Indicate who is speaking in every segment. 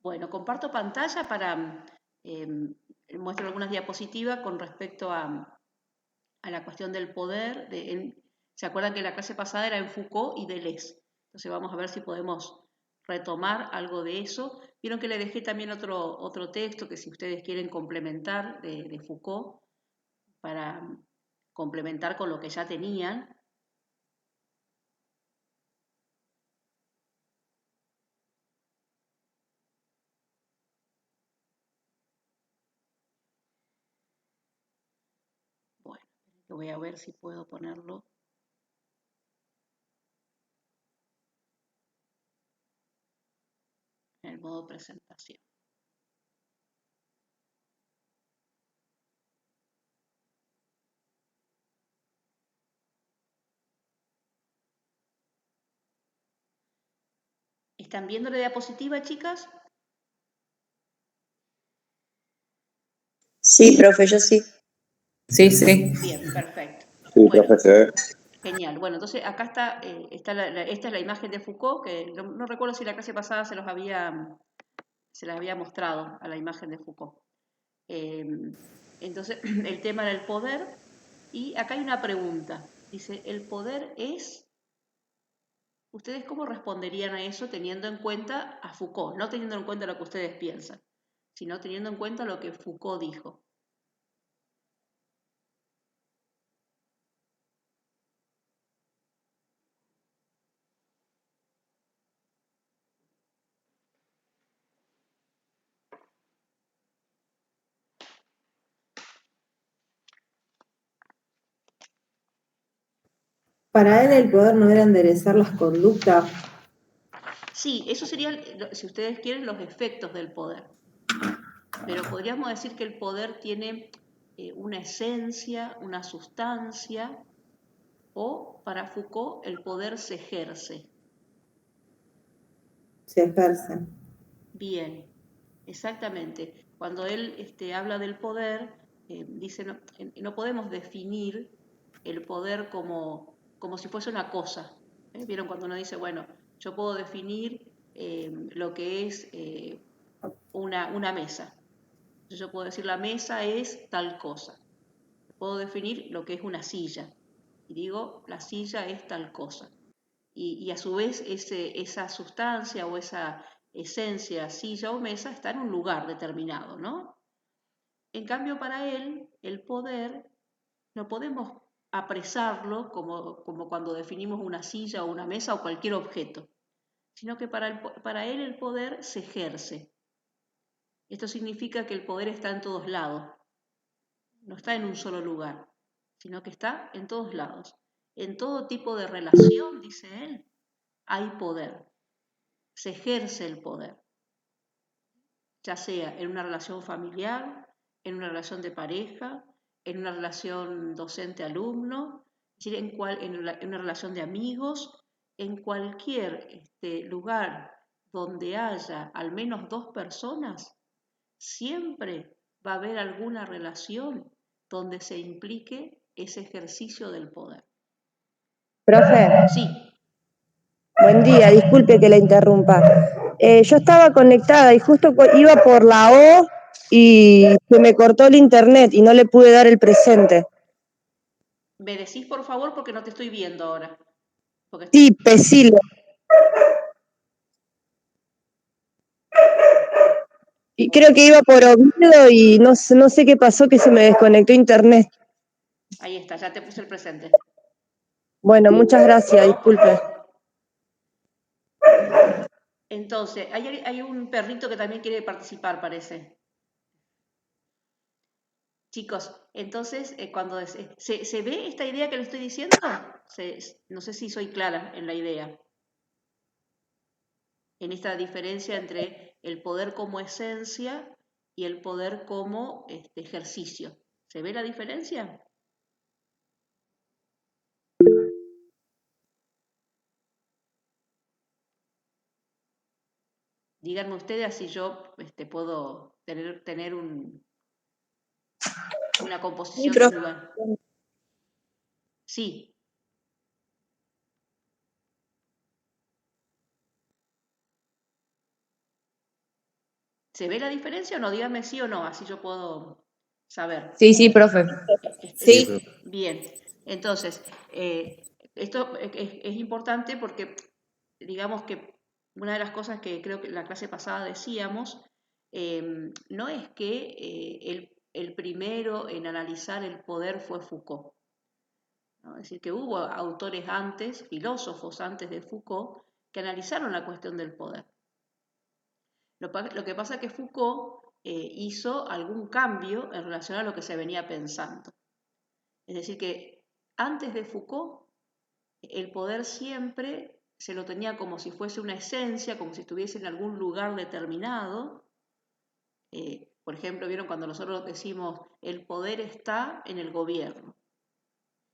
Speaker 1: Bueno, comparto pantalla para muestro algunas diapositivas con respecto a la cuestión del poder. ¿Se acuerdan que la clase pasada era en Foucault y Deleuze? Entonces vamos a ver si podemos retomar algo de eso. Vieron que le dejé también otro texto que si ustedes quieren complementar de Foucault para complementar con lo que ya tenían. Bueno, voy a ver si puedo ponerlo. En el modo presentación. ¿Están viendo la diapositiva, chicas?
Speaker 2: Sí, profe, yo sí.
Speaker 3: Sí, sí.
Speaker 1: Bien, perfecto.
Speaker 4: Sí,
Speaker 1: Bueno,
Speaker 4: profe.
Speaker 1: genial. Bueno, entonces acá está, esta es la imagen de Foucault, que no recuerdo si la clase pasada se las había mostrado a la imagen de Foucault. Entonces, el tema era el poder, y acá hay una pregunta. Dice, ¿el poder es? ¿Ustedes cómo responderían a eso teniendo en cuenta a Foucault? No teniendo en cuenta lo que ustedes piensan, sino teniendo en cuenta lo que Foucault dijo.
Speaker 5: Para él el poder no era enderezar las conductas.
Speaker 1: Sí, eso serían, si ustedes quieren, los efectos del poder. Pero podríamos decir que el poder tiene una esencia, una sustancia, o para Foucault el poder se ejerce.
Speaker 5: Se ejerce.
Speaker 1: Bien, exactamente. Cuando él habla del poder, dice, no podemos definir el poder como si fuese una cosa. ¿Vieron cuando uno dice, bueno, yo puedo definir lo que es una mesa? Yo puedo decir la mesa es tal cosa. Puedo definir lo que es una silla y digo la silla es tal cosa. Y a su vez esa sustancia o esa esencia, silla o mesa, está en un lugar determinado, ¿no? En cambio, para él, el poder no podemos apresarlo como cuando definimos una silla o una mesa o cualquier objeto, sino que para él el poder se ejerce. Esto significa que el poder está en todos lados, no está en un solo lugar, sino que está en todos lados. En todo tipo de relación, dice él, hay poder. Se ejerce el poder, ya sea en una relación familiar, en una relación de pareja, en una relación docente-alumno, es decir, en una relación de amigos, en cualquier lugar donde haya al menos dos personas, siempre va a haber alguna relación donde se implique ese ejercicio del poder.
Speaker 2: Profe,
Speaker 1: Sí,
Speaker 2: buen día, disculpe que la interrumpa. Yo estaba conectada y justo iba por la O y se me cortó el internet y no le pude dar el presente.
Speaker 1: me decís por favor porque no te estoy viendo ahora. Porque
Speaker 2: Sí, Pesilo. Y creo que iba por Oviedo y no sé qué pasó, que se me desconectó internet.
Speaker 1: Ahí está, ya te puse el presente.
Speaker 2: Bueno, muchas gracias,
Speaker 1: No, por
Speaker 2: disculpe.
Speaker 1: favor. Entonces, hay un perrito que también quiere participar, parece. Chicos, entonces, cuando ¿se ve esta idea que le estoy diciendo? No sé si soy clara en la idea. En esta diferencia entre el poder como esencia y el poder como ejercicio. ¿Se ve la diferencia? Díganme ustedes así yo puedo tener una
Speaker 2: Sí,
Speaker 1: composición de un
Speaker 2: profe.
Speaker 1: lugar. Sí, ¿Se ve la diferencia o no? Dígame sí o no, así yo puedo saber.
Speaker 3: Sí, sí, profe.
Speaker 1: Sí.
Speaker 3: Sí.
Speaker 1: Bien, entonces, esto es importante porque, digamos que una de las cosas que creo que en la clase pasada decíamos, no es que el primero en analizar el poder fue Foucault, ¿no? Es decir, que hubo autores antes, filósofos antes de Foucault, que analizaron la cuestión del poder. Lo que pasa es que Foucault hizo algún cambio en relación a lo que se venía pensando. Es decir, que antes de Foucault, el poder siempre se lo tenía como si fuese una esencia, como si estuviese en algún lugar determinado. Por ejemplo, vieron cuando nosotros decimos el poder está en el gobierno,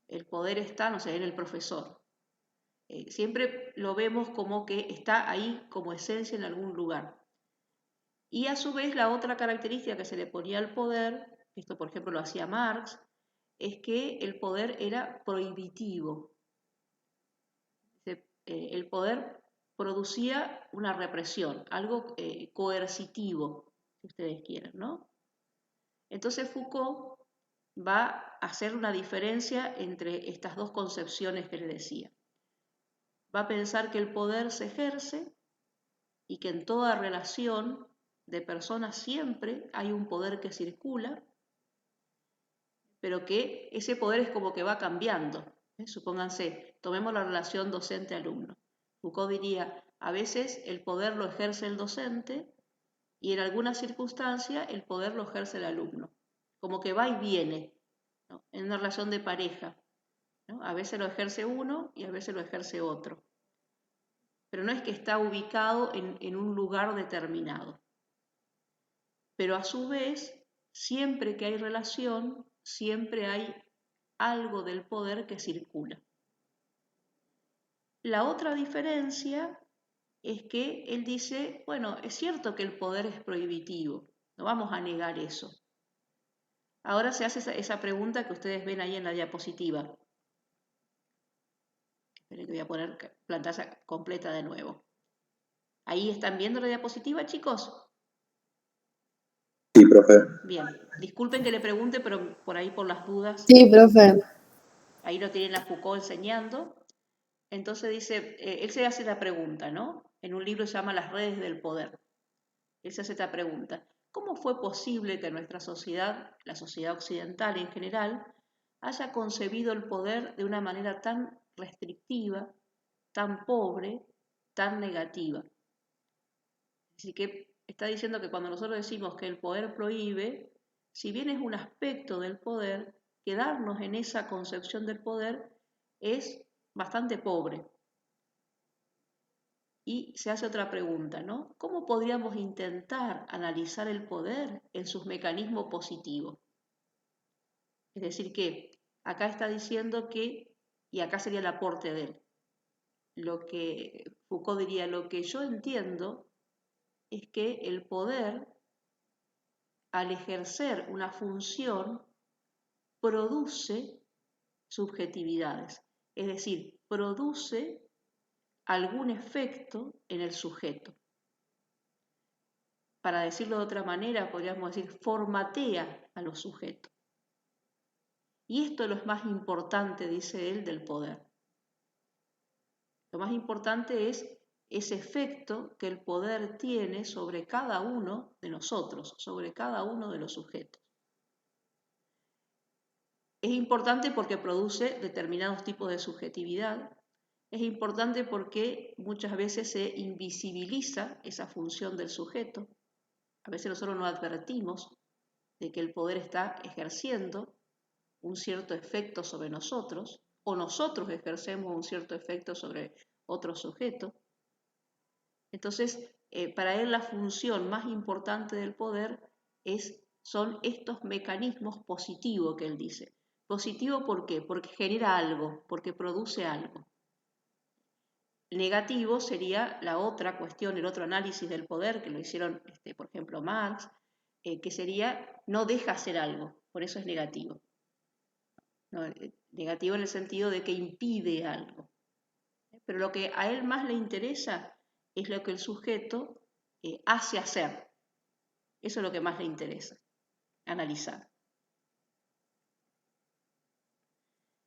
Speaker 1: el poder está, no sé, en el profesor. Siempre lo vemos como que está ahí como esencia en algún lugar. Y a su vez la otra característica que se le ponía al poder, esto por ejemplo lo hacía Marx, es que el poder era prohibitivo. El poder producía una represión, algo coercitivo, si ustedes quieren, ¿no? Entonces Foucault va a hacer una diferencia entre estas dos concepciones que le decía. Va a pensar que el poder se ejerce y que en toda relación de personas siempre hay un poder que circula, pero que ese poder es como que va cambiando. Supónganse, tomemos la relación docente-alumno. Foucault diría, a veces el poder lo ejerce el docente y en alguna circunstancia el poder lo ejerce el alumno. Como que va y viene, ¿no? En una relación de pareja, ¿no? A veces lo ejerce uno y a veces lo ejerce otro. Pero no es que está ubicado en un lugar determinado. Pero a su vez, siempre que hay relación, siempre hay algo del poder que circula. La otra diferencia es que él dice, bueno, es cierto que el poder es prohibitivo, no vamos a negar eso. Ahora se hace esa pregunta que ustedes ven ahí en la diapositiva. Esperen que voy a poner pantalla completa de nuevo. ¿Ahí están viendo la diapositiva, chicos?
Speaker 4: Sí, profe.
Speaker 1: Bien, disculpen que le pregunte, pero por ahí por las dudas.
Speaker 6: Sí, profe.
Speaker 1: Ahí lo tienen a Foucault enseñando. Entonces dice, él se hace la pregunta, ¿no? En un libro que se llama Las redes del poder. Él se hace esta pregunta. ¿Cómo fue posible que nuestra sociedad, la sociedad occidental en general, haya concebido el poder de una manera tan restrictiva, tan pobre, tan negativa? Así que está diciendo que cuando nosotros decimos que el poder prohíbe, si bien es un aspecto del poder, quedarnos en esa concepción del poder es bastante pobre. Y se hace otra pregunta, ¿no? ¿Cómo podríamos intentar analizar el poder en sus mecanismos positivos? Es decir, que acá está diciendo que, y acá sería el aporte de él, lo que Foucault diría, lo que yo entiendo es que el poder, al ejercer una función, produce subjetividades, es decir, produce algún efecto en el sujeto. Para decirlo de otra manera, podríamos decir, formatea a los sujetos. Y esto es lo más importante, dice él, del poder. Lo más importante es ese efecto que el poder tiene sobre cada uno de nosotros, sobre cada uno de los sujetos. Es importante porque produce determinados tipos de subjetividad. Es importante porque muchas veces se invisibiliza esa función del sujeto. A veces nosotros no advertimos de que el poder está ejerciendo un cierto efecto sobre nosotros, o nosotros ejercemos un cierto efecto sobre otro sujeto. Entonces, para él la función más importante del poder son estos mecanismos positivos que él dice. Positivo, ¿por qué? Porque genera algo, porque produce algo. Negativo sería la otra cuestión, el otro análisis del poder, que lo hicieron, por ejemplo, Marx, que sería no deja hacer algo, por eso es negativo. ¿No? Negativo en el sentido de que impide algo. Pero lo que a él más le interesa es lo que el sujeto hace hacer. Eso es lo que más le interesa, analizar.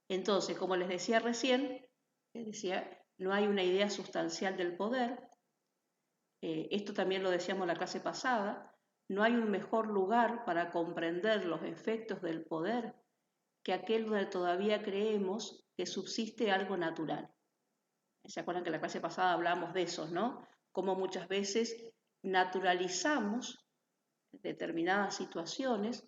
Speaker 1: Entonces, como les decía recién, no hay una idea sustancial del poder. Esto también lo decíamos en la clase pasada. No hay un mejor lugar para comprender los efectos del poder que aquel donde todavía creemos que subsiste algo natural. ¿Se acuerdan que en la clase pasada hablamos de eso, ¿no? Cómo muchas veces naturalizamos determinadas situaciones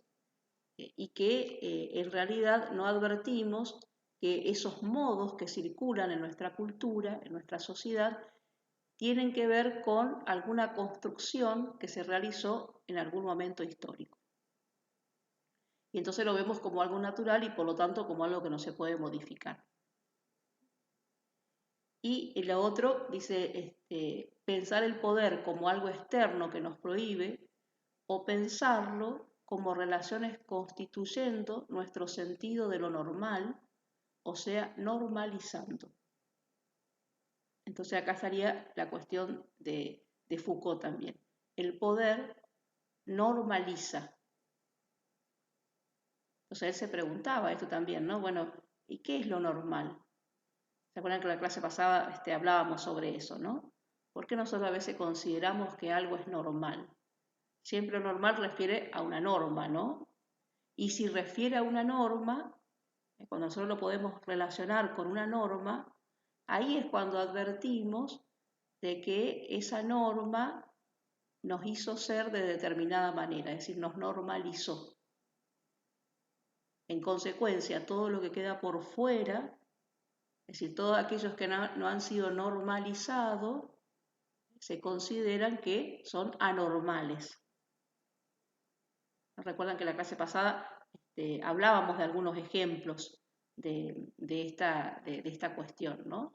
Speaker 1: y que en realidad no advertimos que esos modos que circulan en nuestra cultura, en nuestra sociedad, tienen que ver con alguna construcción que se realizó en algún momento histórico. Y entonces lo vemos como algo natural y por lo tanto como algo que no se puede modificar. Y lo otro dice, pensar el poder como algo externo que nos prohíbe o pensarlo como relaciones constituyendo nuestro sentido de lo normal, o sea, normalizando. Entonces acá estaría la cuestión de Foucault también. El poder normaliza. Entonces él se preguntaba esto también, ¿no? Bueno, ¿y qué es lo normal? ¿Se acuerdan que en la clase pasada hablábamos sobre eso, ¿no? ¿Por qué nosotros a veces consideramos que algo es normal? Siempre lo normal refiere a una norma, ¿no? Y si refiere a una norma, cuando nosotros lo podemos relacionar con una norma, ahí es cuando advertimos de que esa norma nos hizo ser de determinada manera, es decir, nos normalizó. En consecuencia, todo lo que queda por fuera, es decir, todos aquellos que no han sido normalizados, se consideran que son anormales. Recuerdan que en la clase pasada hablábamos de algunos ejemplos de esta cuestión, ¿no?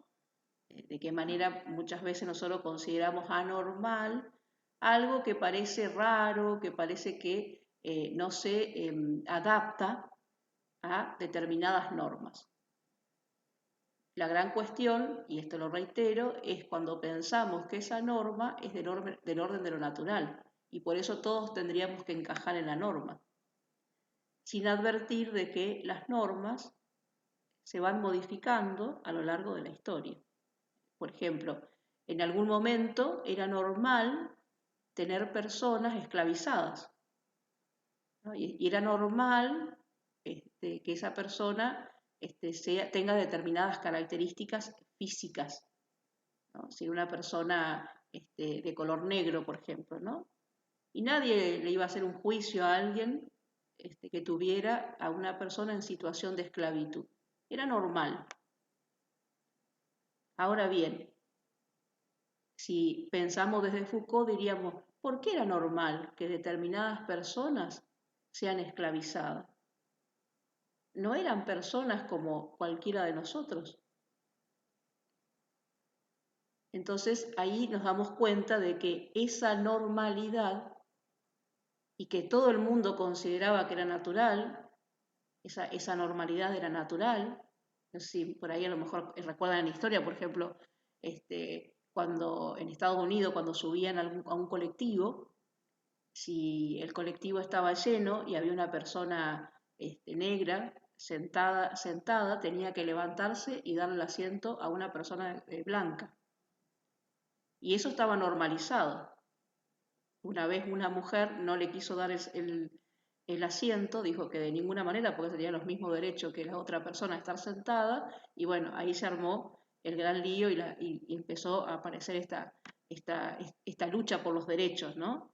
Speaker 1: De qué manera muchas veces nosotros consideramos anormal algo que parece raro, que parece que no se adapta a determinadas normas. La gran cuestión, y esto lo reitero, es cuando pensamos que esa norma es del orden de lo natural, y por eso todos tendríamos que encajar en la norma, sin advertir de que las normas se van modificando a lo largo de la historia. Por ejemplo, en algún momento era normal tener personas esclavizadas, ¿no? Y era normal que esa persona tenga determinadas características físicas, ¿no? Si era una persona de color negro, por ejemplo, ¿no? Y nadie le iba a hacer un juicio a alguien que tuviera a una persona en situación de esclavitud. Era normal. Ahora bien, si pensamos desde Foucault, diríamos, ¿por qué era normal que determinadas personas sean esclavizadas? ¿No eran personas como cualquiera de nosotros? Entonces ahí nos damos cuenta de que esa normalidad y que todo el mundo consideraba que era natural, esa normalidad era natural. No sé si por ahí a lo mejor recuerdan la historia, por ejemplo, cuando en Estados Unidos, cuando subían a un colectivo, si el colectivo estaba lleno y había una persona negra sentada, tenía que levantarse y darle el asiento a una persona blanca. Y eso estaba normalizado. Una vez una mujer no le quiso dar el asiento, dijo que de ninguna manera, porque tenía los mismos derechos que la otra persona a estar sentada, y bueno, ahí se armó el gran lío y empezó a aparecer esta lucha por los derechos, ¿no?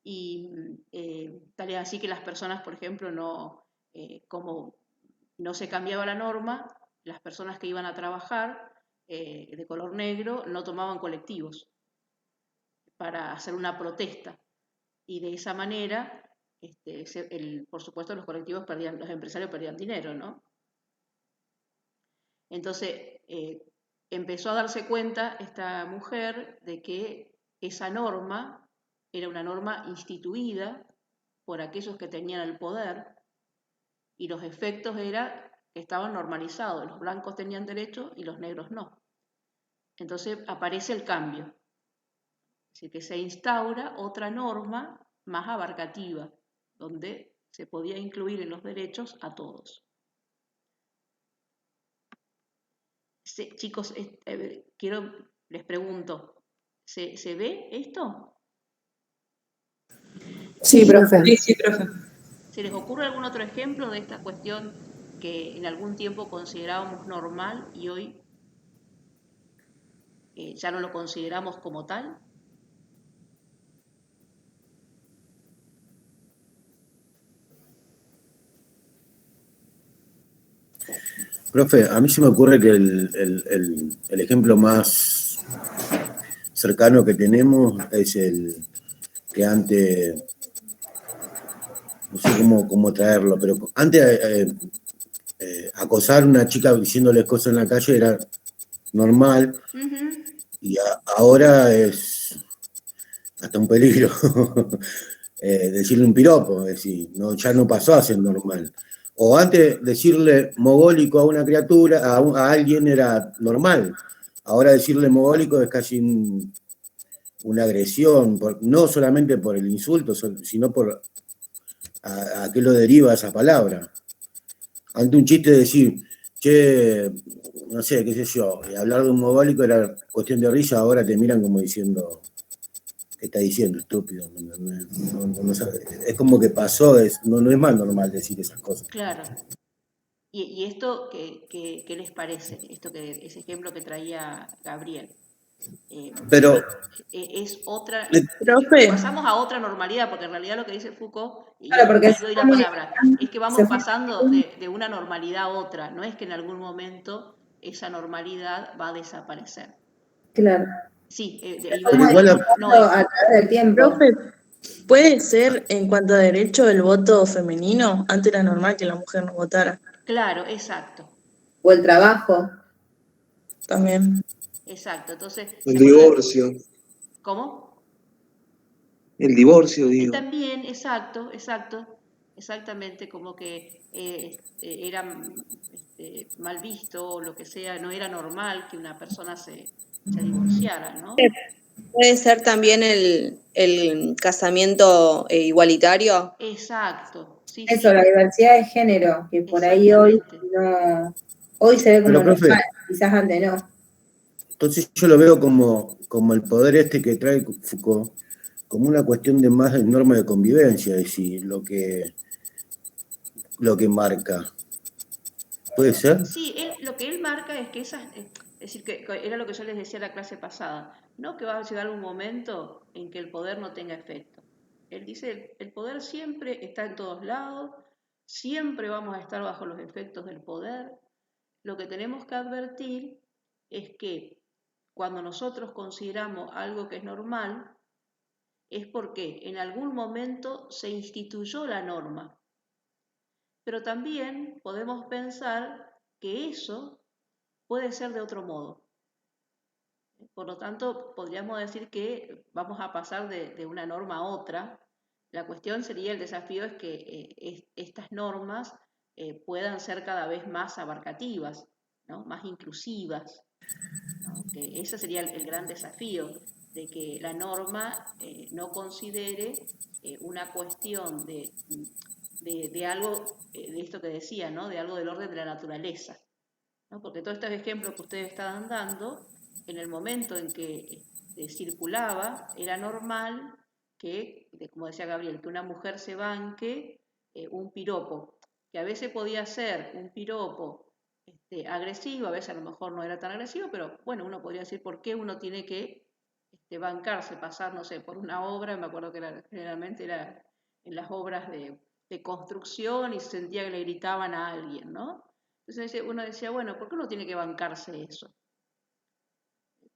Speaker 1: Y tal es así que las personas, por ejemplo, como no se cambiaba la norma, las personas que iban a trabajar de color negro no tomaban colectivos para hacer una protesta. Y de esa manera, por supuesto, los colectivos los empresarios perdían dinero, ¿no? Entonces, empezó a darse cuenta esta mujer de que esa norma era una norma instituida por aquellos que tenían el poder y los efectos era que estaban normalizados, los blancos tenían derecho y los negros no. Entonces aparece el cambio. decir, que se instaura otra norma más abarcativa, donde se podía incluir en los derechos a todos. Chicos, les pregunto, ¿se ve esto?
Speaker 3: Sí, profe. Sí, sí, profe.
Speaker 1: ¿Se les ocurre algún otro ejemplo de esta cuestión que en algún tiempo considerábamos normal y hoy ya no lo consideramos como tal?
Speaker 4: Profe, a mí se me ocurre que el ejemplo más cercano que tenemos es el que antes, no sé cómo traerlo, pero antes acosar a una chica diciéndole cosas en la calle era normal y ahora es hasta un peligro decirle un piropo, es decir, no, ya no pasó a ser normal. O antes decirle mogólico a una criatura, a alguien era normal. Ahora decirle mogólico es casi una agresión, no solamente por el insulto, sino por a qué lo deriva esa palabra. Ante un chiste decir, che, no sé, qué sé yo, hablar de un mogólico era cuestión de risa, ahora te miran como diciendo, ¿qué está diciendo, estúpido? Es como que pasó, no es más normal decir esas cosas.
Speaker 1: Claro. ¿Y esto qué les parece? Ese ejemplo que traía Gabriel.
Speaker 4: Pero,
Speaker 1: Es otra,
Speaker 3: Profe.
Speaker 1: pasamos a otra normalidad, porque en realidad lo que dice Foucault, y
Speaker 5: Claro, porque
Speaker 1: le doy la palabra, es que vamos
Speaker 5: se fue.
Speaker 1: pasando de una normalidad a otra, no es que en algún momento esa normalidad va a desaparecer.
Speaker 5: Claro.
Speaker 1: Sí,
Speaker 4: pero igual,
Speaker 1: no,
Speaker 5: A través del tiempo.
Speaker 3: Profe, ¿puede ser en cuanto a derecho el voto femenino? Antes era normal que la mujer no votara.
Speaker 1: claro, exacto,
Speaker 5: O el trabajo.
Speaker 3: También.
Speaker 1: exacto. Entonces,
Speaker 6: El divorcio.
Speaker 1: ¿cómo?
Speaker 6: El divorcio, digo.
Speaker 1: También, exactamente, como que era mal visto o lo que sea, no era normal que una persona se divorciara, ¿no?
Speaker 7: Puede ser también el casamiento igualitario.
Speaker 1: Exacto, sí,
Speaker 5: Eso,
Speaker 1: sí,
Speaker 5: la diversidad de género, que por ahí hoy
Speaker 1: exactamente.
Speaker 5: hoy se ve como
Speaker 4: pero profe,
Speaker 5: normal, quizás antes no.
Speaker 4: entonces yo lo veo como el poder este que trae Foucault, como una cuestión de más de norma de convivencia, es decir, lo que marca. ¿Puede ser?
Speaker 1: Sí, lo que él marca es que es decir, que era lo que yo les decía en la clase pasada, no que va a llegar un momento en que el poder no tenga efecto. Él dice, el poder siempre está en todos lados, siempre vamos a estar bajo los efectos del poder. Lo que tenemos que advertir es que cuando nosotros consideramos algo que es normal, es porque en algún momento se instituyó la norma. Pero también podemos pensar que eso puede ser de otro modo. Por lo tanto, podríamos decir que vamos a pasar de una norma a otra. La cuestión sería, el desafío es que estas normas puedan ser cada vez más abarcativas, ¿no? Más inclusivas, ¿no? Que ese sería el gran desafío, de que la norma no considere una cuestión de algo, de esto que decía, ¿no? De algo del orden de la naturaleza, ¿no? Porque todos estos ejemplos que ustedes estaban dando, en el momento en que circulaba, era normal que, como decía Gabriel, que una mujer se banque un piropo, que a veces podía ser un piropo agresivo, a veces a lo mejor no era tan agresivo, pero bueno, uno podría decir por qué uno tiene que bancarse, pasar, no sé, por una obra, me acuerdo que generalmente era en las obras de construcción y se sentía que le gritaban a alguien, ¿no? Entonces uno decía, bueno, ¿por qué uno tiene que bancarse eso?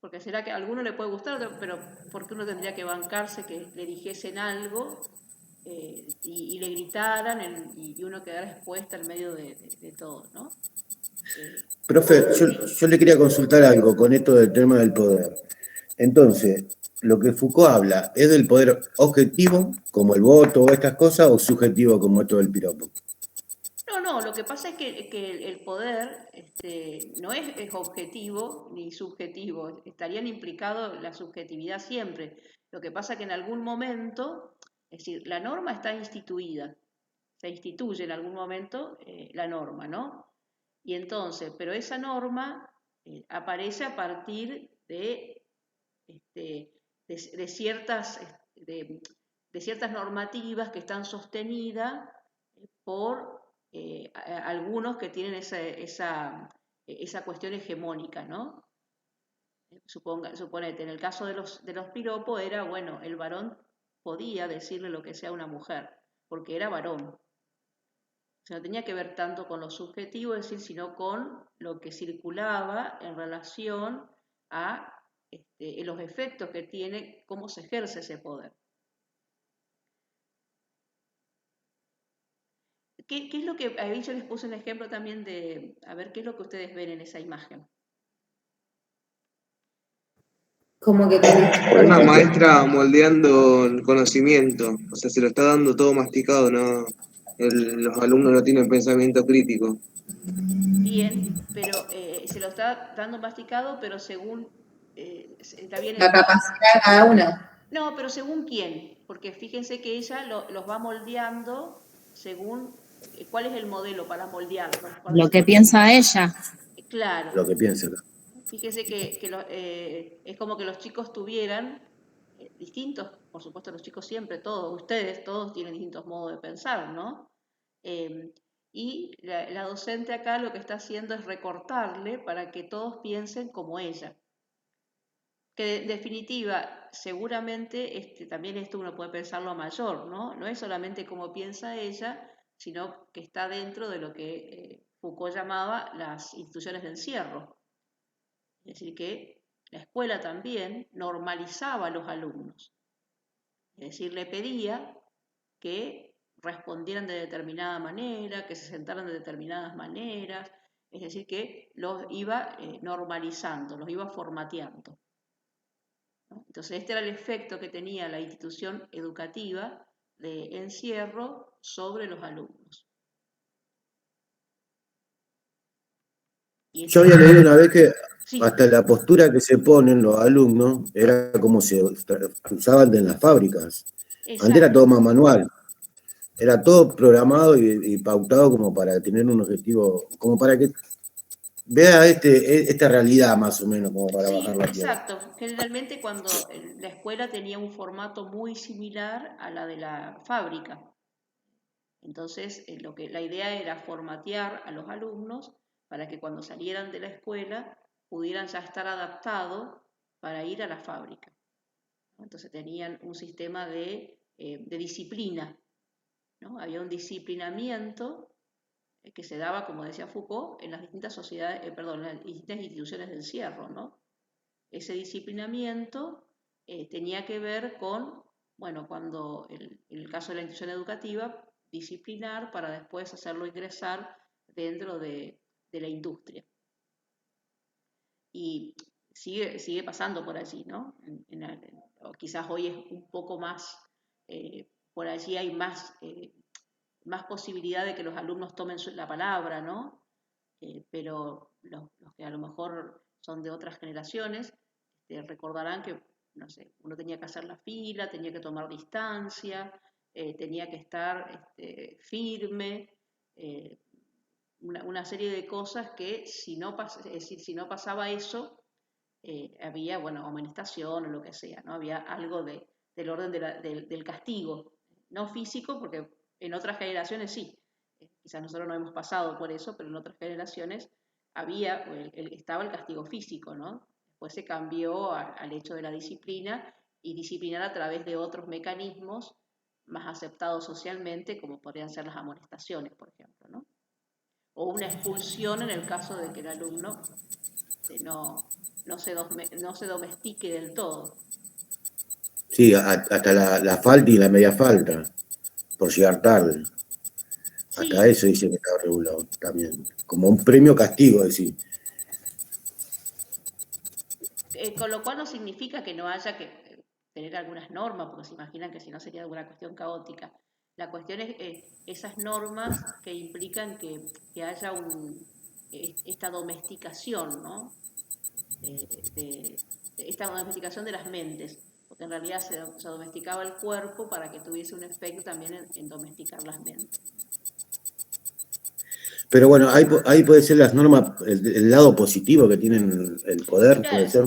Speaker 1: Porque será que a alguno le puede gustar, pero ¿por qué uno tendría que bancarse que le dijesen algo y le gritaran y uno quedara expuesta en medio de todo, ¿no?
Speaker 4: Profe, yo le quería consultar algo con esto del tema del poder. Entonces, lo que Foucault habla, ¿es del poder objetivo, como el voto o estas cosas, o subjetivo, como esto del piropo?
Speaker 1: No, lo que pasa es que el poder no es objetivo ni subjetivo, estarían implicados la subjetividad siempre. Lo que pasa que en algún momento, es decir, la norma está instituida, se instituye en algún momento la norma, ¿no? Y entonces, pero esa norma aparece a partir de ciertas, de ciertas normativas que están sostenidas por algunos que tienen esa cuestión hegemónica, ¿no? Suponete, en el caso de los piropos era, bueno, el varón podía decirle lo que sea a una mujer, porque era varón. O sea, no tenía que ver tanto con lo subjetivo, es decir, sino con lo que circulaba en relación a los efectos que tiene, cómo se ejerce ese poder. ¿Qué es lo que, ahí yo les puse un ejemplo también de, a ver, qué es lo que ustedes ven en esa imagen?
Speaker 5: Como que
Speaker 6: Una maestra moldeando el conocimiento, o sea, se lo está dando todo masticado, ¿no? Los alumnos no tienen pensamiento crítico.
Speaker 1: Bien, pero se lo está dando masticado, pero según, está bien
Speaker 5: la capacidad de cada uno.
Speaker 1: No, pero según quién, porque fíjense que ella los va moldeando según cuál es el modelo para moldearlos.
Speaker 8: Lo que piensa ella.
Speaker 1: Claro.
Speaker 4: Lo que piensa.
Speaker 1: Fíjese que es como que los chicos tuvieran distintos, por supuesto los chicos siempre, todos, ustedes todos tienen distintos modos de pensar, ¿no? Y la docente acá lo que está haciendo es recortarle para que todos piensen como ella. Que en definitiva, seguramente también esto uno puede pensarlo a mayor, ¿no? No es solamente como piensa ella, sino que está dentro de lo que Foucault llamaba las instituciones de encierro. Es decir, que la escuela también normalizaba a los alumnos. Es decir, le pedía que respondieran de determinada manera, que se sentaran de determinadas maneras, es decir, que los iba normalizando, los iba formateando. ¿No? Entonces, este era el efecto que tenía la institución educativa de encierro sobre los alumnos.
Speaker 4: Yo había leído una vez que hasta la postura que se ponen los alumnos era como se usaban en las fábricas.
Speaker 1: Exacto.
Speaker 4: Antes era todo más manual. Era todo programado y pautado como para tener un objetivo, como para que vea esta realidad más o menos, como para bajar la tierra.
Speaker 1: Exacto. Generalmente cuando la escuela tenía un formato muy similar a la de la fábrica. Entonces, la idea era formatear a los alumnos para que cuando salieran de la escuela pudieran ya estar adaptados para ir a la fábrica. Entonces tenían un sistema de disciplina, ¿no? Había un disciplinamiento que se daba, como decía Foucault, en las distintas sociedades, en las distintas instituciones de encierro, ¿no? Ese disciplinamiento tenía que ver con, bueno, cuando en el caso de la institución educativa, disciplinar para después hacerlo ingresar dentro de la industria. Y sigue pasando por allí, ¿no? O quizás hoy es un poco más, por allí hay más posibilidad de que los alumnos tomen la palabra, ¿no? Pero los que a lo mejor son de otras generaciones recordarán que, no sé, uno tenía que hacer la fila, tenía que tomar distancia, tenía que estar firme, una serie de cosas que si no pasaba eso, había, bueno, amonestación o lo que sea, ¿no? Había algo del orden del castigo, no físico, porque en otras generaciones sí, quizás nosotros no hemos pasado por eso, pero en otras generaciones estaba el castigo físico, ¿no? Después se cambió al hecho de la disciplina y disciplinar a través de otros mecanismos más aceptados socialmente, como podrían ser las amonestaciones, por ejemplo, ¿no? O una expulsión en el caso de que el alumno no se domestique del todo.
Speaker 4: Sí, hasta la falta y la media falta, por llegar tarde.
Speaker 1: Sí.
Speaker 4: Hasta eso dice que está regulado también, como un premio castigo, decir.
Speaker 1: Con lo cual no significa que no haya que tener algunas normas, porque se imaginan que si no sería alguna cuestión caótica. La cuestión es esas normas que implican que haya esta domesticación, ¿no? Esta domesticación de las mentes. porque en realidad se domesticaba el cuerpo para que tuviese un efecto también en domesticar las mentes.
Speaker 4: Pero bueno, ahí puede ser las normas, el lado positivo que tienen el poder,
Speaker 1: Claro,
Speaker 4: puede ser.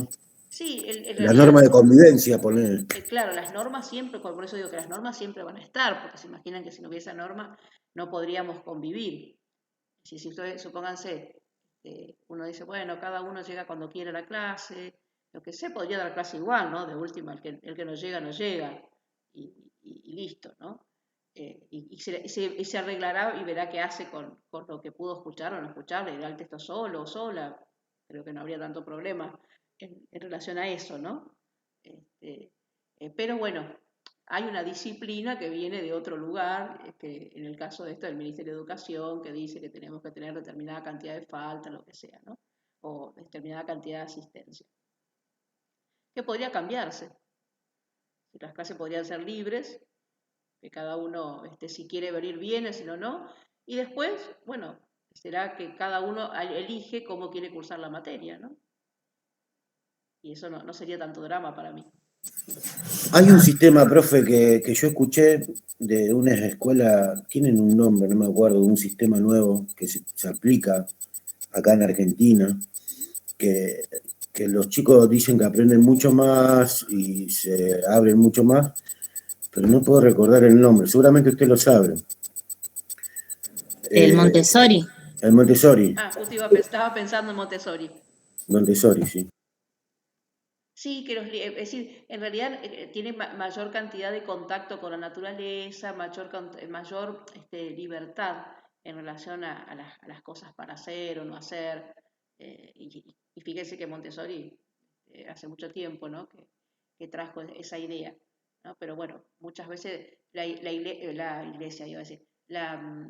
Speaker 1: sí, en
Speaker 4: La
Speaker 1: realidad,
Speaker 4: norma de convivencia, poner.
Speaker 1: claro, las normas siempre, por eso digo que las normas siempre van a estar, porque se imaginan que si no hubiese normas no podríamos convivir. Si ustedes, supónganse, uno dice, bueno, cada uno llega cuando quiere a la clase, lo que sea, podría dar clase igual, ¿no? De última, el que no llega, no llega, y listo, ¿no? Y se arreglará y verá qué hace con lo que pudo escuchar o no escuchar, le dirá el texto solo o sola, creo que no habría tanto problema en relación a eso, ¿no? Pero bueno, hay una disciplina que viene de otro lugar, que en el caso de esto del Ministerio de Educación, que dice que tenemos que tener determinada cantidad de falta, lo que sea, ¿no? O determinada cantidad de asistencia. Que podría cambiarse. Las clases podrían ser libres, que cada uno, si quiere venir viene, si no. Y después, bueno, será que cada uno elige cómo quiere cursar la materia, ¿no? Y eso no sería tanto drama para mí.
Speaker 4: Hay un sistema, profe, que yo escuché de una escuela, tienen un nombre, no me acuerdo, un sistema nuevo que se aplica acá en Argentina, que los chicos dicen que aprenden mucho más y se abren mucho más, pero no puedo recordar el nombre, seguramente usted lo sabe.
Speaker 8: El Montessori.
Speaker 4: El Montessori.
Speaker 1: Justo estaba pensando en Montessori.
Speaker 4: Montessori, sí.
Speaker 1: Sí, es decir, en realidad tiene mayor cantidad de contacto con la naturaleza, mayor libertad en relación a las cosas para hacer o no hacer. Y fíjese que Montessori hace mucho tiempo, ¿no? que trajo esa idea, ¿no? Pero bueno, muchas veces la iglesia, iba a decir, la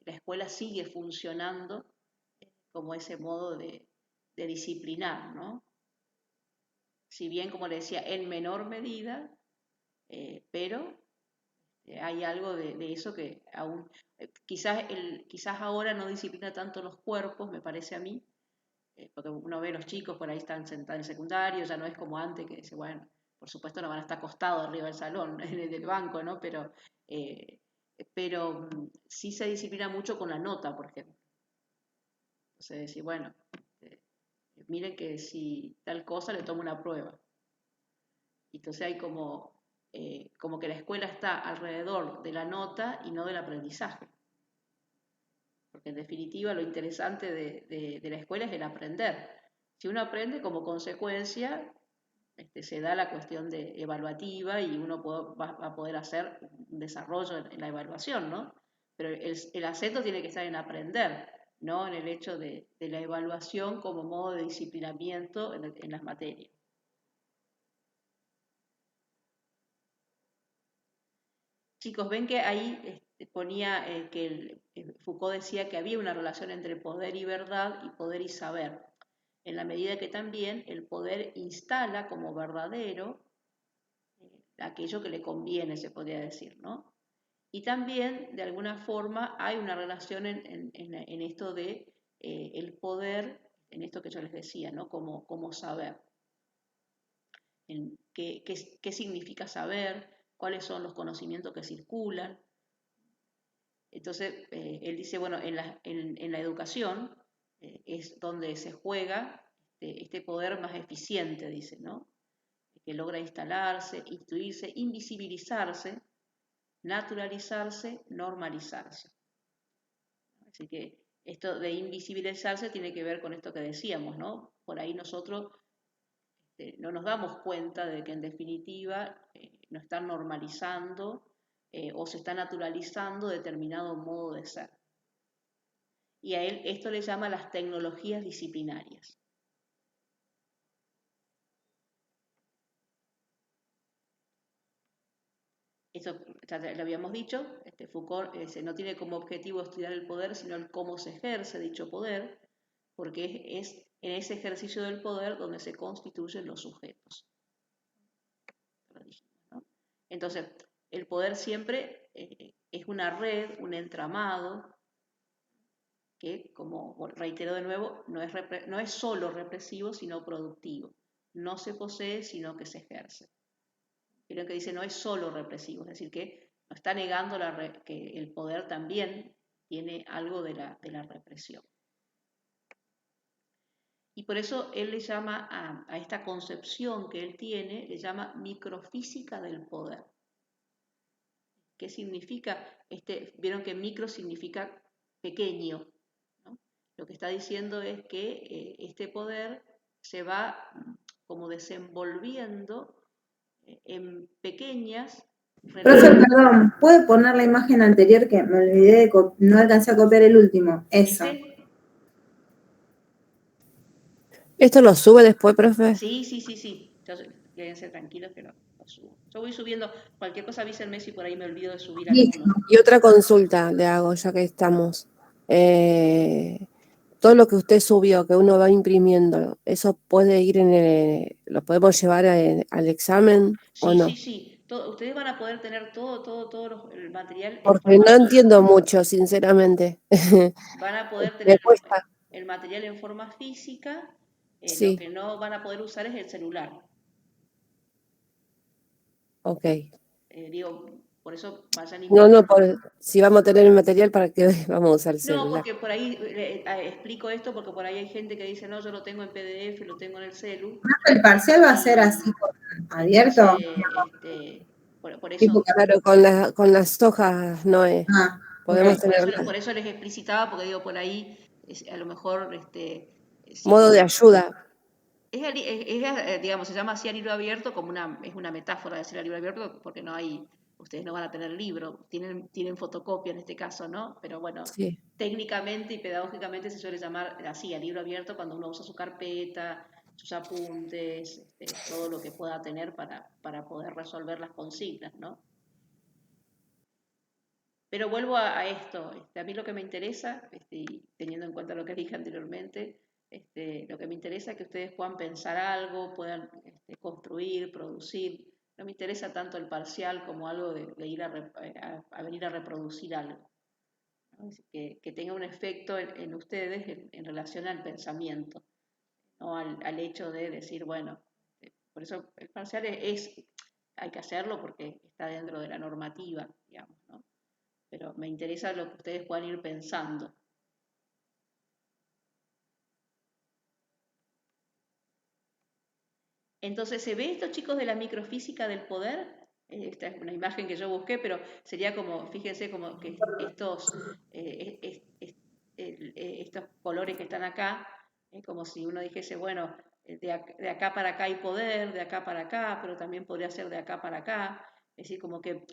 Speaker 1: escuela sigue funcionando como ese modo de disciplinar, ¿no? Si bien, como le decía, en menor medida, pero hay algo de eso que aún, quizás ahora no disciplina tanto los cuerpos, me parece a mí, porque uno ve a los chicos por ahí están sentados en el secundario, ya no es como antes que dice, bueno, por supuesto no van a estar acostados arriba del salón, del banco, ¿no? Pero sí se disciplina mucho con la nota, por ejemplo. Entonces decir, bueno, miren que si tal cosa le tomo una prueba. Entonces hay como que la escuela está alrededor de la nota y no del aprendizaje. Porque en definitiva lo interesante de la escuela es el aprender. Si uno aprende, como consecuencia, se da la cuestión de evaluativa y uno va a poder hacer un desarrollo en la evaluación, ¿no? Pero el acento tiene que estar en aprender, no en el hecho de la evaluación como modo de disciplinamiento en las materias. Chicos, ven que ahí ponía que Foucault decía que había una relación entre poder y verdad y poder y saber, en la medida que también el poder instala como verdadero aquello que le conviene, se podría decir, ¿no? Y también, de alguna forma, hay una relación en esto de el poder, en esto que yo les decía, ¿no? Como saber. ¿Qué significa saber? ¿Cuáles son los conocimientos que circulan? Entonces, él dice, bueno, en la educación es donde se juega este poder más eficiente, dice, ¿no? Que logra instalarse, instruirse, invisibilizarse, naturalizarse, normalizarse. Así que esto de invisibilizarse tiene que ver con esto que decíamos, ¿no? Por ahí nosotros no nos damos cuenta de que en definitiva nos están normalizando o se está naturalizando determinado modo de ser. Y a él esto le llama las tecnologías disciplinarias. Esto ya lo habíamos dicho, Foucault no tiene como objetivo estudiar el poder, sino el cómo se ejerce dicho poder, porque es en ese ejercicio del poder donde se constituyen los sujetos. ¿No? Entonces, el poder siempre es una red, un entramado, que, como reitero de nuevo, no es solo represivo, sino productivo. No se posee, sino que se ejerce. Creo que dice no es solo represivo, es decir, que no está negando que el poder también tiene algo de la represión. Y por eso él le llama a esta concepción que él tiene, le llama microfísica del poder. ¿Qué significa? Vieron que micro significa pequeño, ¿no? Lo que está diciendo es que este poder se va como desenvolviendo en pequeñas
Speaker 5: Profe, perdón, ¿puede poner la imagen anterior que me olvidé no alcancé a copiar el último? Eso.
Speaker 2: ¿Esto lo sube después, profe?
Speaker 1: Sí. Quédense tranquilos que lo subo. Yo voy subiendo, cualquier cosa avísenme si por ahí me olvido de subir alguno.
Speaker 2: Y otra consulta le hago, ya que estamos. Todo lo que usted subió, que uno va imprimiendo, ¿eso puede ir lo podemos llevar al examen o no?
Speaker 1: Sí. Ustedes van a poder tener todo el material en
Speaker 2: Porque no entiendo mucho, sinceramente.
Speaker 1: Van a poder
Speaker 2: Me
Speaker 1: tener
Speaker 2: cuesta.
Speaker 1: el material en forma física, lo
Speaker 2: Sí,
Speaker 1: que no van a poder usar es el celular.
Speaker 2: ok.
Speaker 1: Digo, por eso vayan
Speaker 2: No,
Speaker 1: imprimiendo.
Speaker 2: si vamos a tener el material, ¿para qué vamos a usar el
Speaker 1: No,
Speaker 2: celular?
Speaker 1: porque por ahí explico esto porque por ahí hay gente que dice, no, yo lo tengo en PDF, lo tengo en el celu.
Speaker 5: ¿El parcial va a ser así abierto?
Speaker 1: Entonces, por
Speaker 5: Tipo
Speaker 1: eso,
Speaker 2: Claro, con las hojas no es.
Speaker 5: Ah,
Speaker 2: Podemos
Speaker 1: por eso les explicitaba, porque digo, por ahí a lo mejor, si
Speaker 2: modo de ayuda.
Speaker 1: digamos, se llama así a libro abierto como es una metáfora de decir a libro abierto porque no hay, ustedes no van a tener libro, tienen fotocopia en este caso, ¿no? Pero bueno,
Speaker 2: Sí.
Speaker 1: técnicamente y pedagógicamente se suele llamar así a libro abierto cuando uno usa su carpeta, sus apuntes, todo lo que pueda tener para poder resolver las consignas, ¿no? Pero vuelvo a esto, a mí lo que me interesa, y teniendo en cuenta lo que dije anteriormente, lo que me interesa es que ustedes puedan pensar algo, puedan construir, producir. No me interesa tanto el parcial como algo de ir a venir a reproducir algo, ¿no? Que tenga un efecto en ustedes en relación al pensamiento, no al hecho de decir, bueno, por eso el parcial hay que hacerlo porque está dentro de la normativa, digamos, ¿no? Pero me interesa lo que ustedes puedan ir pensando. Entonces, ¿se ve esto, chicos, de la microfísica del poder? Esta es una imagen que yo busqué, pero sería como, fíjense, como que estos colores que están acá, como si uno dijese, bueno, de acá para acá hay poder, de acá para acá, pero también podría ser de acá para acá. Es decir, como que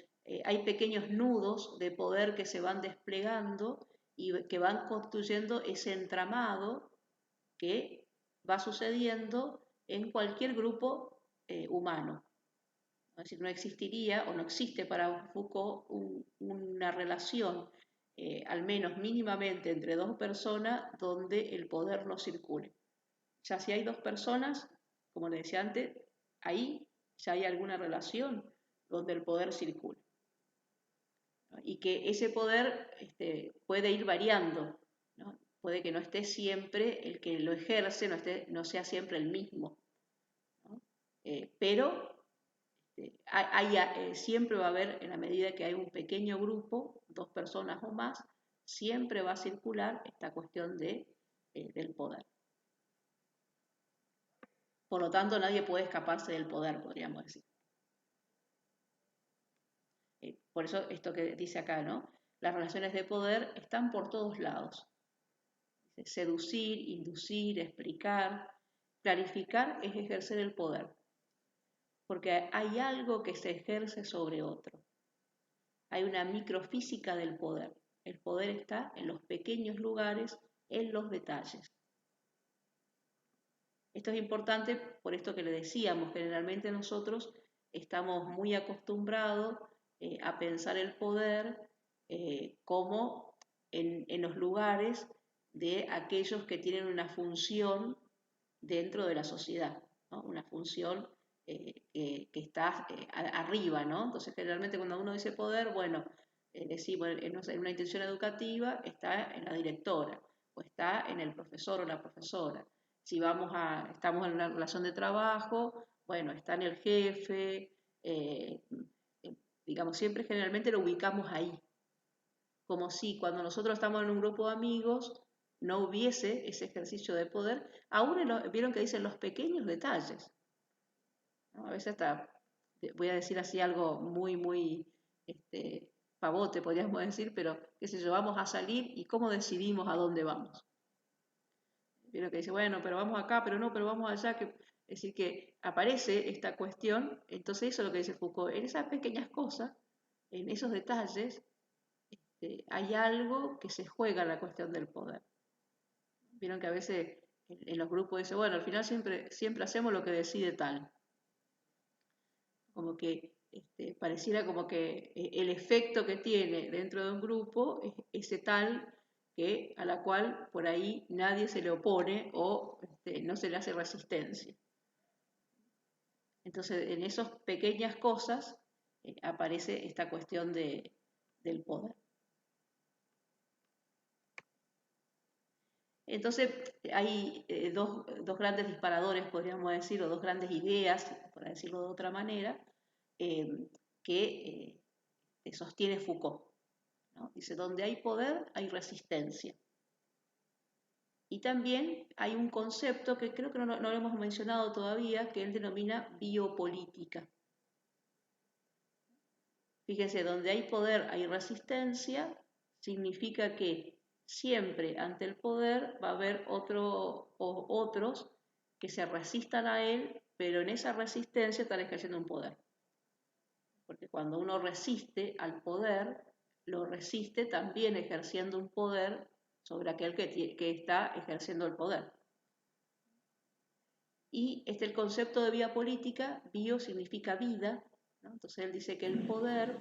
Speaker 1: hay pequeños nudos de poder que se van desplegando y que van construyendo ese entramado que va sucediendo en cualquier grupo humano. Es decir, no existiría o no existe para Foucault una relación, al menos mínimamente, entre dos personas donde el poder no circule. Ya si hay dos personas, como les decía antes, ahí ya hay alguna relación donde el poder circula. Y que ese poder puede ir variando, ¿no? Puede que no esté siempre, el que lo ejerce no sea siempre el mismo, ¿no? Pero siempre va a haber, en la medida que hay un pequeño grupo, dos personas o más, siempre va a circular esta cuestión del poder. Por lo tanto, nadie puede escaparse del poder, podríamos decir. Por eso esto que dice acá, ¿no? Las relaciones de poder están por todos lados. Seducir, inducir, explicar, clarificar es ejercer el poder, porque hay algo que se ejerce sobre otro. Hay una microfísica del poder. El poder está en los pequeños lugares, en los detalles. Esto es importante por esto que le decíamos, generalmente nosotros estamos muy acostumbrados a pensar el poder como en los lugares de aquellos que tienen una función dentro de la sociedad, ¿no? Una función que está arriba, ¿no? Entonces, generalmente cuando uno dice poder, bueno, decimos en una intención educativa está en la directora o está en el profesor o la profesora. Si estamos en una relación de trabajo, bueno, está en el jefe, digamos, siempre generalmente lo ubicamos ahí, como si cuando nosotros estamos en un grupo de amigos no hubiese ese ejercicio de poder, aún vieron que dicen los pequeños detalles, ¿no? A veces hasta, voy a decir así algo muy pavote, podríamos decir, pero qué sé yo, vamos a salir y cómo decidimos a dónde vamos. Vieron que dice, bueno, pero vamos acá, pero no, pero vamos allá, es decir, que aparece esta cuestión, entonces eso es lo que dice Foucault, en esas pequeñas cosas, en esos detalles, hay algo que se juega en la cuestión del poder. Vieron que a veces en los grupos dice, bueno, al final siempre hacemos lo que decide tal. Como que pareciera como que el efecto que tiene dentro de un grupo es ese tal a la cual por ahí nadie se le opone o no se le hace resistencia. Entonces, en esas pequeñas cosas aparece esta cuestión del poder. Entonces, hay dos grandes disparadores, podríamos decir, o dos grandes ideas, por decirlo de otra manera, que sostiene Foucault, ¿no? Dice, donde hay poder, hay resistencia. Y también hay un concepto que creo que no lo hemos mencionado todavía, que él denomina biopolítica. Fíjense, donde hay poder, hay resistencia, significa que siempre ante el poder va a haber otros que se resistan a él, pero en esa resistencia están ejerciendo un poder. Porque cuando uno resiste al poder, lo resiste también ejerciendo un poder sobre aquel que está ejerciendo el poder. Y el concepto de vía política, bio significa vida, ¿no? Entonces él dice que el poder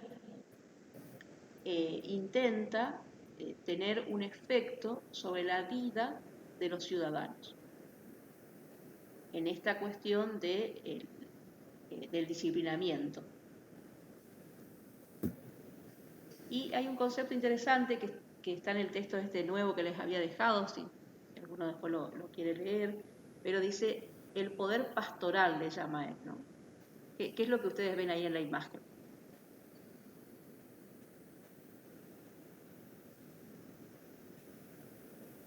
Speaker 1: intenta tener un efecto sobre la vida de los ciudadanos. En esta cuestión del disciplinamiento. Y hay un concepto interesante que está en el texto nuevo que les había dejado, si alguno después lo quiere leer, pero dice el poder pastoral, le llama él, ¿no? ¿Qué es lo que ustedes ven ahí en la imagen?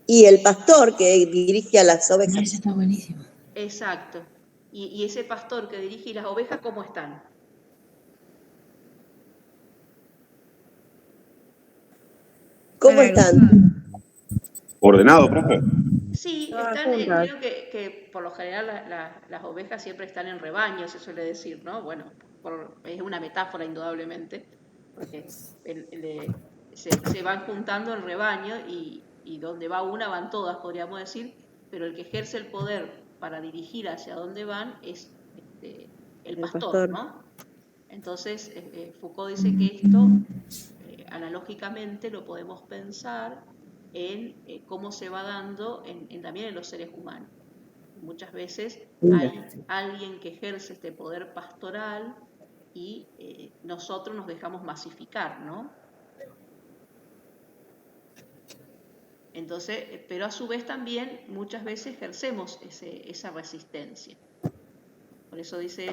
Speaker 8: Y el pastor que dirige a las ovejas.
Speaker 9: Eso está buenísimo.
Speaker 1: Exacto. Y ese pastor que dirige las ovejas, ¿cómo están?
Speaker 8: ¿Cómo están?
Speaker 10: ¿Ordenado, profe?
Speaker 1: Sí, están, creo que por lo general las ovejas siempre están en rebaño, se suele decir, ¿no? Bueno, es una metáfora indudablemente, porque se van juntando el rebaño y donde va una van todas, podríamos decir, pero el que ejerce el poder para dirigir hacia dónde van es el pastor, ¿no? Entonces, Foucault dice que esto, analógicamente, lo podemos pensar en cómo se va dando también en los seres humanos. Muchas veces hay alguien que ejerce este poder pastoral y nosotros nos dejamos masificar, ¿no? Entonces, pero a su vez también muchas veces ejercemos esa resistencia. Por eso dice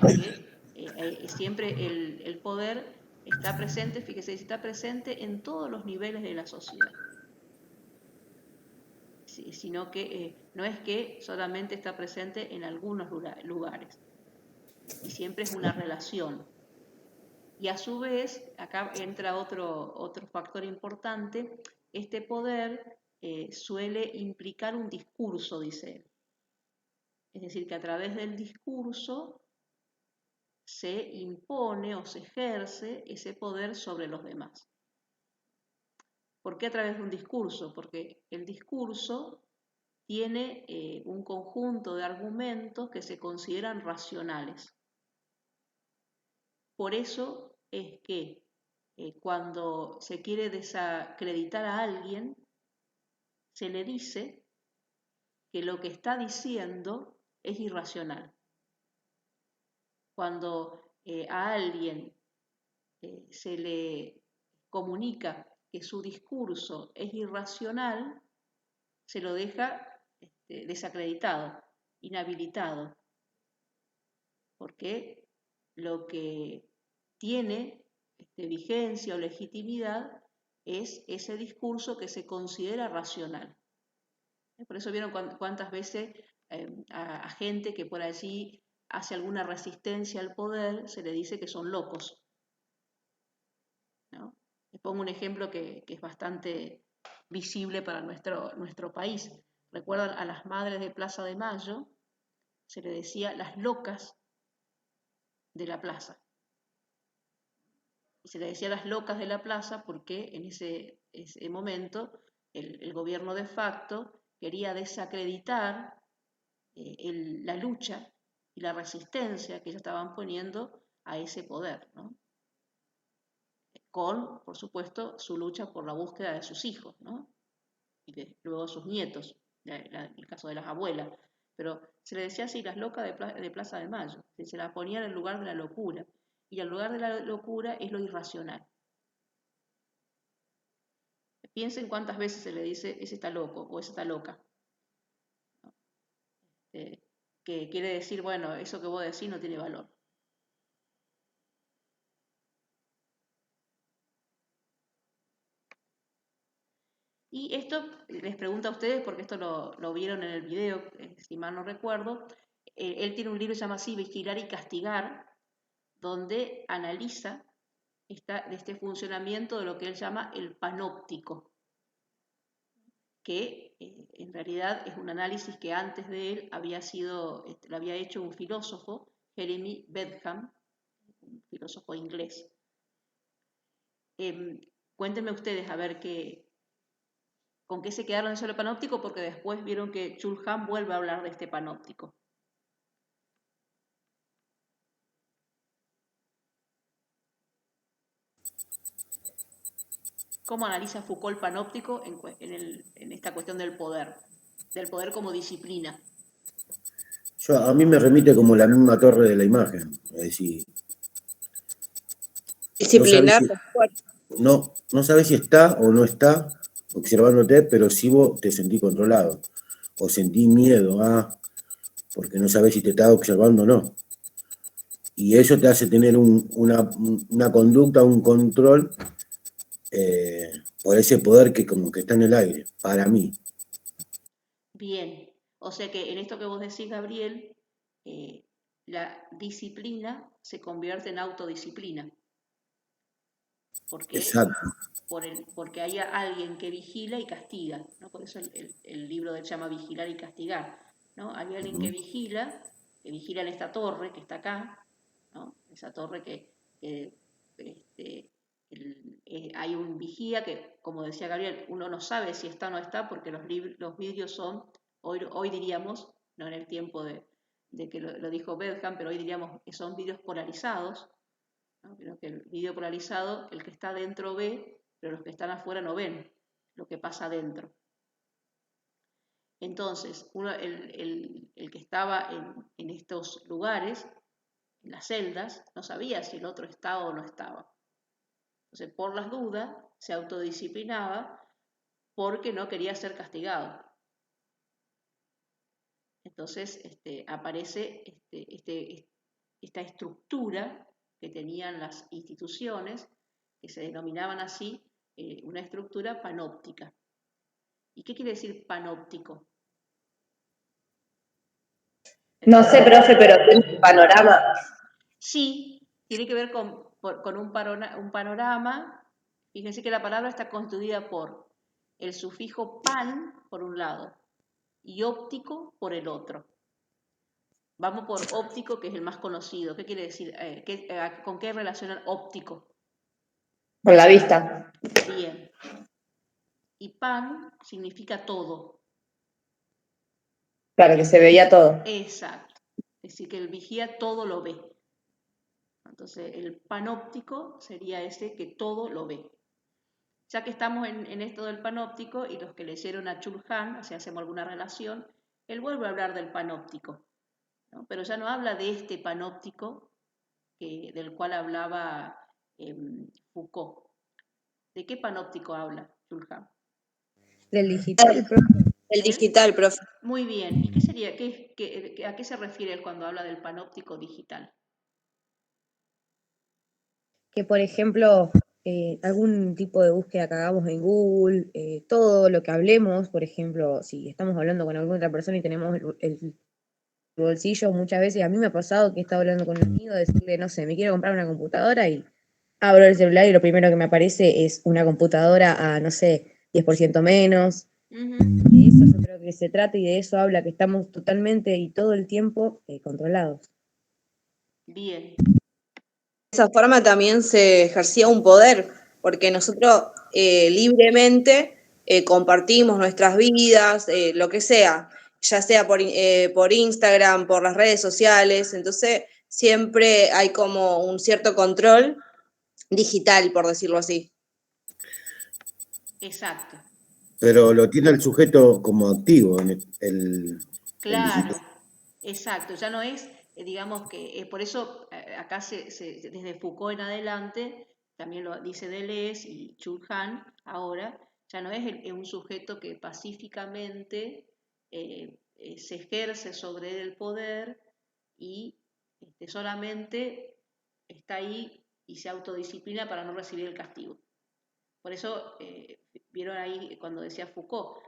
Speaker 1: que siempre el poder está presente, fíjese, está presente en todos los niveles de la sociedad. Sino que no es que solamente está presente en algunos lugares. Y siempre es una relación. Y a su vez, acá entra otro factor importante, este poder suele implicar un discurso, dice él. Es decir, que a través del discurso se impone o se ejerce ese poder sobre los demás. ¿Por qué a través de un discurso? Porque el discurso tiene un conjunto de argumentos que se consideran racionales. Por eso es que cuando se quiere desacreditar a alguien, se le dice que lo que está diciendo es irracional. Cuando a alguien se le comunica que su discurso es irracional, se lo deja desacreditado, inhabilitado, porque lo que tiene vigencia o legitimidad es ese discurso que se considera racional. Por eso vieron cuántas veces a gente que por allí hace alguna resistencia al poder se le dice que son locos, ¿no? Les pongo un ejemplo que es bastante visible para nuestro país. ¿Recuerdan a las madres de Plaza de Mayo? Se le decía las locas de la plaza. Y se le decía las locas de la plaza porque en ese momento el gobierno de facto quería desacreditar la lucha y la resistencia que ellos estaban poniendo a ese poder, ¿no? Con, por supuesto, su lucha por la búsqueda de sus hijos, ¿no? Y luego sus nietos, el caso de las abuelas. Pero se le decía así, las locas de Plaza de Mayo, se la ponía en el lugar de la locura. Y el lugar de la locura es lo irracional. Piensen cuántas veces se le dice, ese está loco o esa está loca. Que quiere decir, bueno, eso que vos decís no tiene valor. Y esto les pregunto a ustedes, porque esto lo vieron en el video, si mal no recuerdo. Él tiene un libro que se llama así, Vigilar y Castigar, donde analiza este funcionamiento de lo que él llama el panóptico, que en realidad es un análisis que antes de él lo había hecho un filósofo, Jeremy Bentham, un filósofo inglés. Cuéntenme ustedes a ver con qué se quedaron en el panóptico, porque después vieron que Chulhan vuelve a hablar de este panóptico. ¿Cómo analiza Foucault el panóptico en esta cuestión del poder como disciplina?
Speaker 4: A mí me remite como la misma torre de la imagen, es decir,
Speaker 7: Disciplinar.
Speaker 4: no sabes si está o no está observándote, pero sí vos te sentís controlado, o sentís miedo, porque no sabes si te está observando o no. Y eso te hace tener una conducta, un control por ese poder que como que está en el aire, para mí.
Speaker 1: Bien, o sea que en esto que vos decís, Gabriel, la disciplina se convierte en autodisciplina.
Speaker 4: Exacto.
Speaker 1: Porque hay alguien que vigila y castiga, ¿no? Por eso el libro de él se llama Vigilar y Castigar, ¿no? Hay alguien que vigila en esta torre que está acá, ¿no? Esa torre que hay un vigía que, como decía Gabriel, uno no sabe si está o no está porque los vidrios son, hoy diríamos, no en el tiempo de que lo dijo Bentham, pero hoy diríamos que son vidrios polarizados, ¿no? Pero que el vidrio polarizado, el que está dentro ve, pero los que están afuera no ven lo que pasa adentro. Entonces, el que estaba en estos lugares, en las celdas, no sabía si el otro estaba o no estaba. Entonces, por las dudas, se autodisciplinaba porque no quería ser castigado. Entonces, aparece esta estructura que tenían las instituciones, que se denominaban así, una estructura panóptica. ¿Y qué quiere decir panóptico?
Speaker 2: No sé, profe, pero tiene un panorama.
Speaker 1: Sí, tiene que ver con un panorama. Fíjense que la palabra está constituida por el sufijo pan, por un lado, y óptico por el otro. Vamos por óptico, que es el más conocido. ¿Qué quiere decir? ¿Con qué relaciona óptico?
Speaker 2: Con la vista.
Speaker 1: Bien. Y pan significa todo.
Speaker 2: Claro, que se veía todo.
Speaker 1: Exacto. Es decir, que el vigía todo lo ve. Entonces, el panóptico sería ese que todo lo ve. Ya que estamos en esto del panóptico y los que leyeron a Chulhan, si hacemos alguna relación, él vuelve a hablar del panóptico, ¿no? Pero ya no habla de este panóptico del cual hablaba Foucault. ¿De qué panóptico habla Chulhan?
Speaker 7: Del digital, profe. El digital, profe.
Speaker 1: Muy bien. ¿Y qué sería? ¿A qué se refiere él cuando habla del panóptico digital?
Speaker 7: que, por ejemplo, algún tipo de búsqueda que hagamos en Google, todo lo que hablemos, por ejemplo, si estamos hablando con alguna otra persona y tenemos el bolsillo, muchas veces a mí me ha pasado que he estado hablando con un amigo, decirle, no sé, me quiero comprar una computadora y abro el celular y lo primero que me aparece es una computadora a, no sé, 10% menos. De eso yo creo que se trata y de eso habla, que estamos totalmente y todo el tiempo controlados.
Speaker 1: Bien.
Speaker 8: De esa forma también se ejercía un poder, porque nosotros libremente compartimos nuestras vidas, lo que sea, ya sea por Instagram, por las redes sociales, entonces siempre hay como un cierto control digital, por decirlo así.
Speaker 1: Exacto.
Speaker 4: Pero lo tiene el sujeto como activo en el
Speaker 1: Claro,
Speaker 4: digital.
Speaker 1: exacto. Ya no es, digamos que, por eso acá desde Foucault en adelante, también lo dice Deleuze y Chulhan ahora, ya no es un sujeto que pacíficamente se ejerce sobre él el poder y solamente está ahí y se autodisciplina para no recibir el castigo. Por eso, vieron ahí cuando decía Foucault,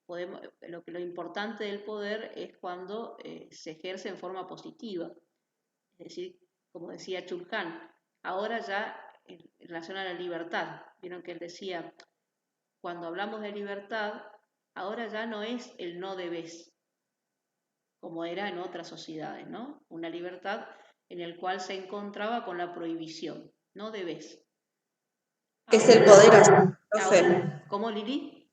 Speaker 1: lo importante del poder es cuando se ejerce en forma positiva. Es decir, como decía Chulhan, ahora ya en relación a la libertad, vieron que él decía, cuando hablamos de libertad, ahora ya no es el no debes, como era en otras sociedades, ¿no? Una libertad en la cual se encontraba con la prohibición, no debes.
Speaker 8: Es el poder hacer, profe.
Speaker 1: ¿Cómo, Lili?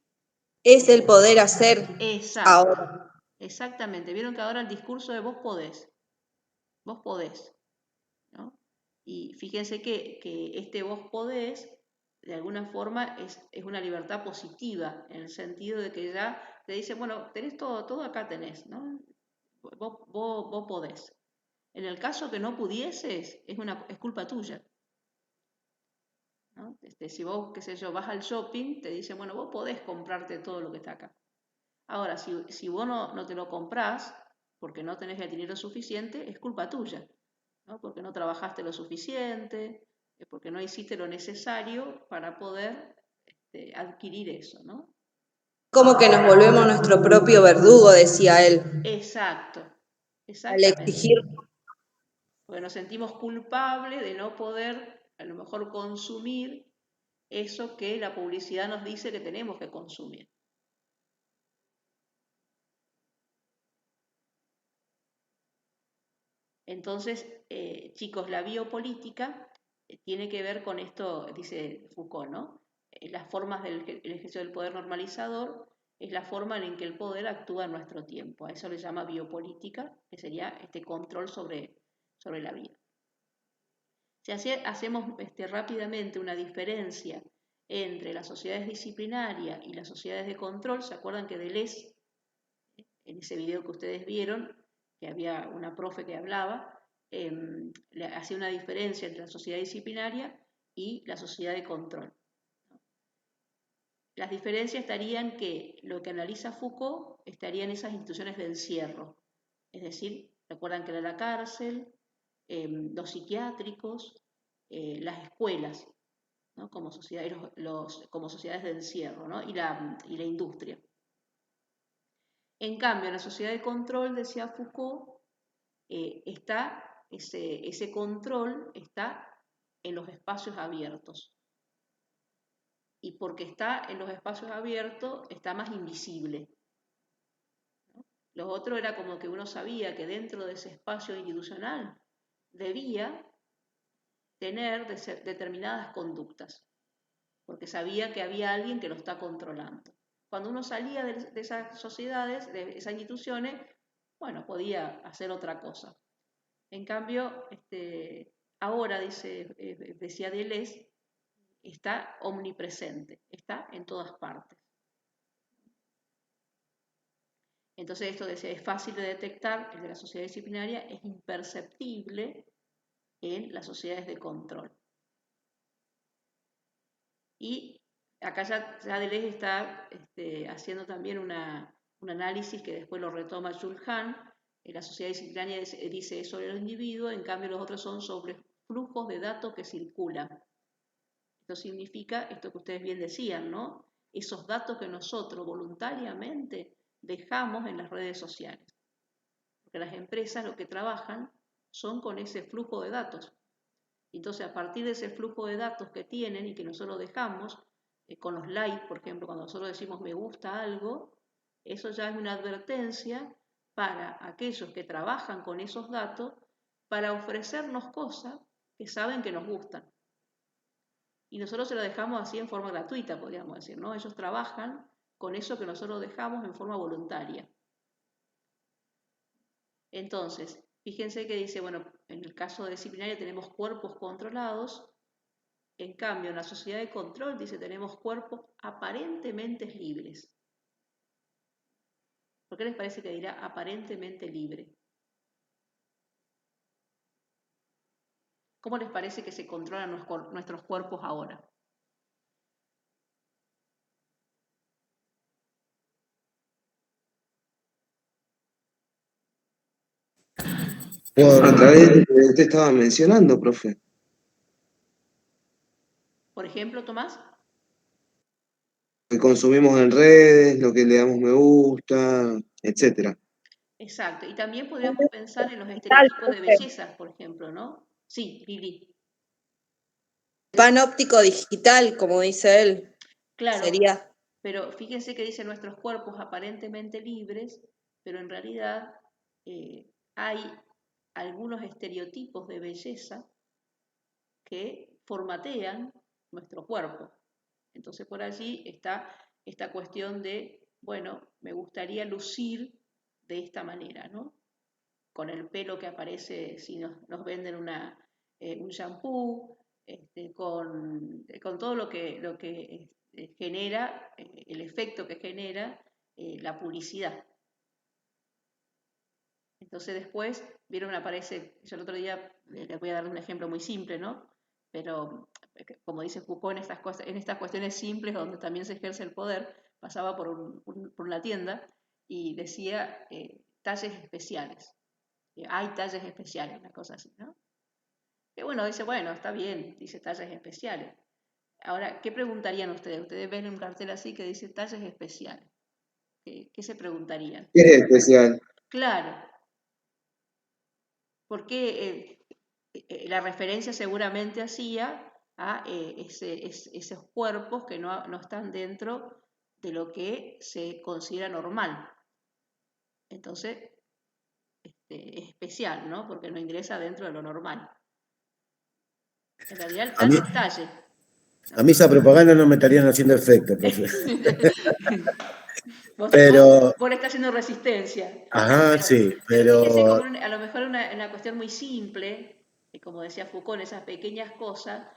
Speaker 8: Es el poder hacer
Speaker 1: Exacto,
Speaker 8: ahora.
Speaker 1: exactamente. Vieron que ahora el discurso de vos podés, ¿no? Y fíjense que este vos podés, de alguna forma, es una libertad positiva, en el sentido de que ya te dice, bueno, tenés todo acá tenés, ¿no? Vos podés. En el caso que no pudieses, es culpa tuya, ¿no? Si vos, qué sé yo, vas al shopping, te dicen, bueno, vos podés comprarte todo lo que está acá. Ahora, si vos no te lo comprás porque no tenés el dinero suficiente, es culpa tuya, ¿no? Porque no trabajaste lo suficiente, porque no hiciste lo necesario para poder adquirir eso, ¿no?
Speaker 8: Como que nos volvemos nuestro propio verdugo, decía él,
Speaker 1: Exacto,
Speaker 8: al
Speaker 1: exactamente.
Speaker 8: exigir.
Speaker 1: Porque nos sentimos culpables de no poder, a lo mejor, consumir eso que la publicidad nos dice que tenemos que consumir. Entonces, chicos, la biopolítica tiene que ver con esto, dice Foucault, ¿no? Las formas del ejercicio del poder normalizador es la forma en que el poder actúa en nuestro tiempo. A eso le llama biopolítica, que sería este control sobre la vida. Si hacemos rápidamente una diferencia entre las sociedades disciplinarias y las sociedades de control, ¿se acuerdan que Deleuze, en ese video que ustedes vieron, que había una profe que hablaba, hacía una diferencia entre la sociedad disciplinaria y la sociedad de control? Las diferencias estarían que lo que analiza Foucault estaría en esas instituciones de encierro, es decir, recuerdan que era la cárcel, los psiquiátricos, las escuelas, ¿no? Como como sociedades de encierro, ¿no? y la industria. En cambio, en la sociedad de control, decía Foucault, ese control está en los espacios abiertos. Y porque está en los espacios abiertos, está más invisible, ¿no? Lo otro era como que uno sabía que dentro de ese espacio institucional debía tener determinadas conductas, porque sabía que había alguien que lo está controlando. Cuando uno salía de esas sociedades, de esas instituciones, bueno, podía hacer otra cosa. En cambio, ahora, decía Deleuze, está omnipresente, está en todas partes. Entonces esto decía, es fácil de detectar, el de la sociedad disciplinaria es imperceptible en las sociedades de control. Y acá ya Deleuze está haciendo también un análisis que después lo retoma Chulhan. La sociedad disciplinaria dice es sobre los individuos, en cambio los otros son sobre flujos de datos que circulan. Esto significa, esto que ustedes bien decían, ¿no? Esos datos que nosotros voluntariamente dejamos en las redes sociales. Porque las empresas lo que trabajan son con ese flujo de datos. Entonces, a partir de ese flujo de datos que tienen y que nosotros dejamos, con los likes, por ejemplo, cuando nosotros decimos me gusta algo, eso ya es una advertencia para aquellos que trabajan con esos datos para ofrecernos cosas que saben que nos gustan. Y nosotros se lo dejamos así en forma gratuita, podríamos decir, ¿no? Ellos trabajan con eso que nosotros dejamos en forma voluntaria. Entonces, fíjense que dice, bueno, en el caso de disciplinaria tenemos cuerpos controlados, en cambio en la sociedad de control dice tenemos cuerpos aparentemente libres. ¿Por qué les parece que dirá aparentemente libre? ¿Cómo les parece que se controlan nuestros cuerpos ahora?
Speaker 6: A través de lo que usted estaba mencionando, profe.
Speaker 1: Por ejemplo, Tomás.
Speaker 6: Lo que consumimos en redes, lo que le damos me gusta, etcétera.
Speaker 1: Exacto, y también podríamos pensar en los estereotipos de belleza, por ejemplo, ¿no? Sí, Lili.
Speaker 8: Panóptico digital, como dice él.
Speaker 1: Claro,
Speaker 8: Sería.
Speaker 1: pero fíjense que dice nuestros cuerpos aparentemente libres, pero en realidad hay algunos estereotipos de belleza que formatean nuestro cuerpo. Entonces por allí está esta cuestión de, bueno, me gustaría lucir de esta manera, ¿no? Con el pelo que aparece si nos venden un shampoo, con todo lo que genera, el efecto que genera la publicidad. Entonces después, vieron, aparece, yo el otro día, les voy a dar un ejemplo muy simple, ¿no? Pero como dice Foucault, en estas cuestiones simples donde también se ejerce el poder, pasaba por una tienda y decía talles especiales. Hay talles especiales, una cosa así, ¿no? Que bueno, dice, bueno, está bien, dice talles especiales. Ahora, ¿qué preguntarían ustedes? Ustedes ven un cartel así que dice talles especiales. ¿Qué se preguntarían?
Speaker 6: ¿Qué es especial?
Speaker 1: Claro, porque la referencia seguramente hacía a esos cuerpos que no están dentro de lo que se considera normal. Entonces, es especial, ¿no? Porque no ingresa dentro de lo normal. En realidad el talle es talle.
Speaker 4: A mí esa propaganda no me estarían haciendo efecto, profe.
Speaker 1: Vos
Speaker 4: Pero,
Speaker 1: le estás haciendo resistencia.
Speaker 4: ajá, sí,
Speaker 1: Pero fíjese como
Speaker 4: pero
Speaker 1: a lo mejor una cuestión muy simple, como decía Foucault, en esas pequeñas cosas,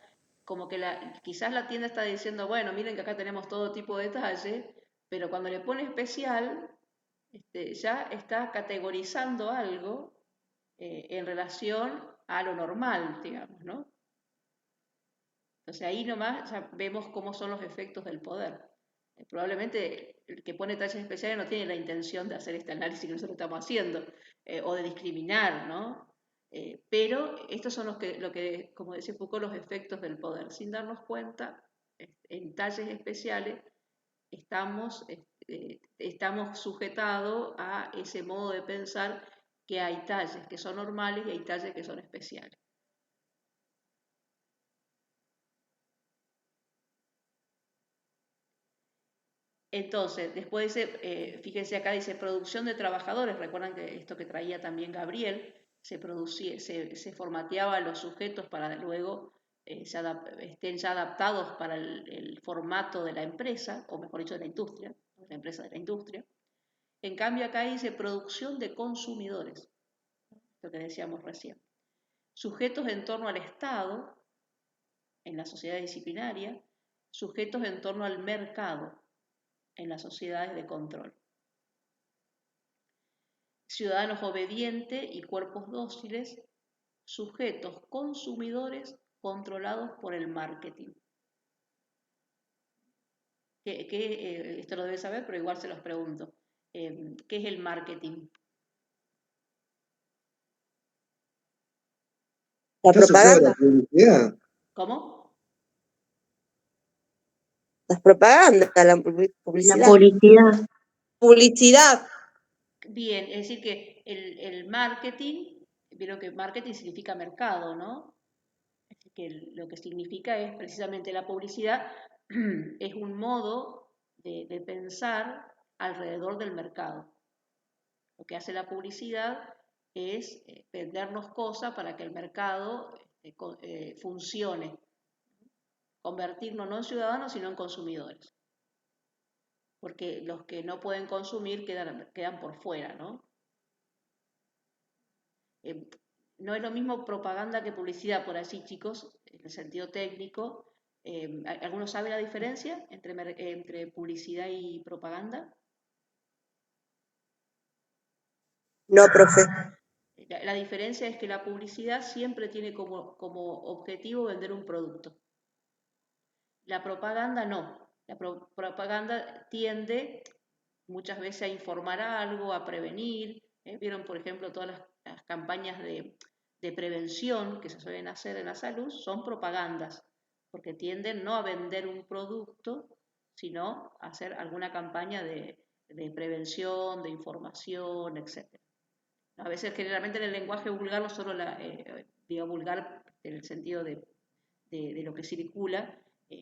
Speaker 1: como que quizás la tienda está diciendo, bueno, miren que acá tenemos todo tipo de detalle, pero cuando le pone especial, ya está categorizando algo en relación a lo normal, digamos, ¿no? Entonces ahí nomás ya vemos cómo son los efectos del poder. Probablemente el que pone talles especiales no tiene la intención de hacer este análisis que nosotros estamos haciendo, o de discriminar, ¿no? Pero estos son lo que, como decía Foucault, los efectos del poder. Sin darnos cuenta, en talles especiales estamos sujetados a ese modo de pensar que hay talles que son normales y hay talles que son especiales. Entonces, después dice, fíjense acá, dice producción de trabajadores. Recuerdan que esto que traía también Gabriel, se formateaba a los sujetos para luego estén ya adaptados para el formato de la empresa, o mejor dicho, de la industria, de la empresa de la industria. En cambio, acá dice producción de consumidores, lo que decíamos recién. Sujetos en torno al Estado, en la sociedad disciplinaria, sujetos en torno al mercado, en las sociedades de control. Ciudadanos obedientes y cuerpos dóciles, sujetos consumidores controlados por el marketing. Esto lo debe saber, pero igual se los pregunto. ¿Qué es el marketing?
Speaker 8: La
Speaker 6: ¿Está asociado a la
Speaker 8: propaganda.
Speaker 6: publicidad?
Speaker 1: ¿Cómo?
Speaker 8: Las propagandas, la
Speaker 9: La
Speaker 8: publicidad.
Speaker 9: publicidad.
Speaker 8: Publicidad.
Speaker 1: Bien, es decir que el marketing, vieron que marketing significa mercado, ¿no? Es decir, que lo que significa es precisamente la publicidad, es un modo de pensar alrededor del mercado. Lo que hace la publicidad es vendernos cosas para que el mercado funcione, convertirnos no en ciudadanos, sino en consumidores. Porque los que no pueden consumir quedan por fuera, ¿no? No es lo mismo propaganda que publicidad, por así, chicos, en el sentido técnico. ¿Alguno sabe la diferencia entre publicidad y propaganda?
Speaker 8: No, profe.
Speaker 1: La diferencia es que la publicidad siempre tiene como objetivo vender un producto. La propaganda no. La propaganda tiende muchas veces a informar algo, a prevenir. Vieron, por ejemplo, todas las campañas de prevención que se suelen hacer en la salud son propagandas, porque tienden no a vender un producto, sino a hacer alguna campaña de prevención, de información, etc. A veces, generalmente en el lenguaje vulgar, no solo digo vulgar en el sentido de lo que circula,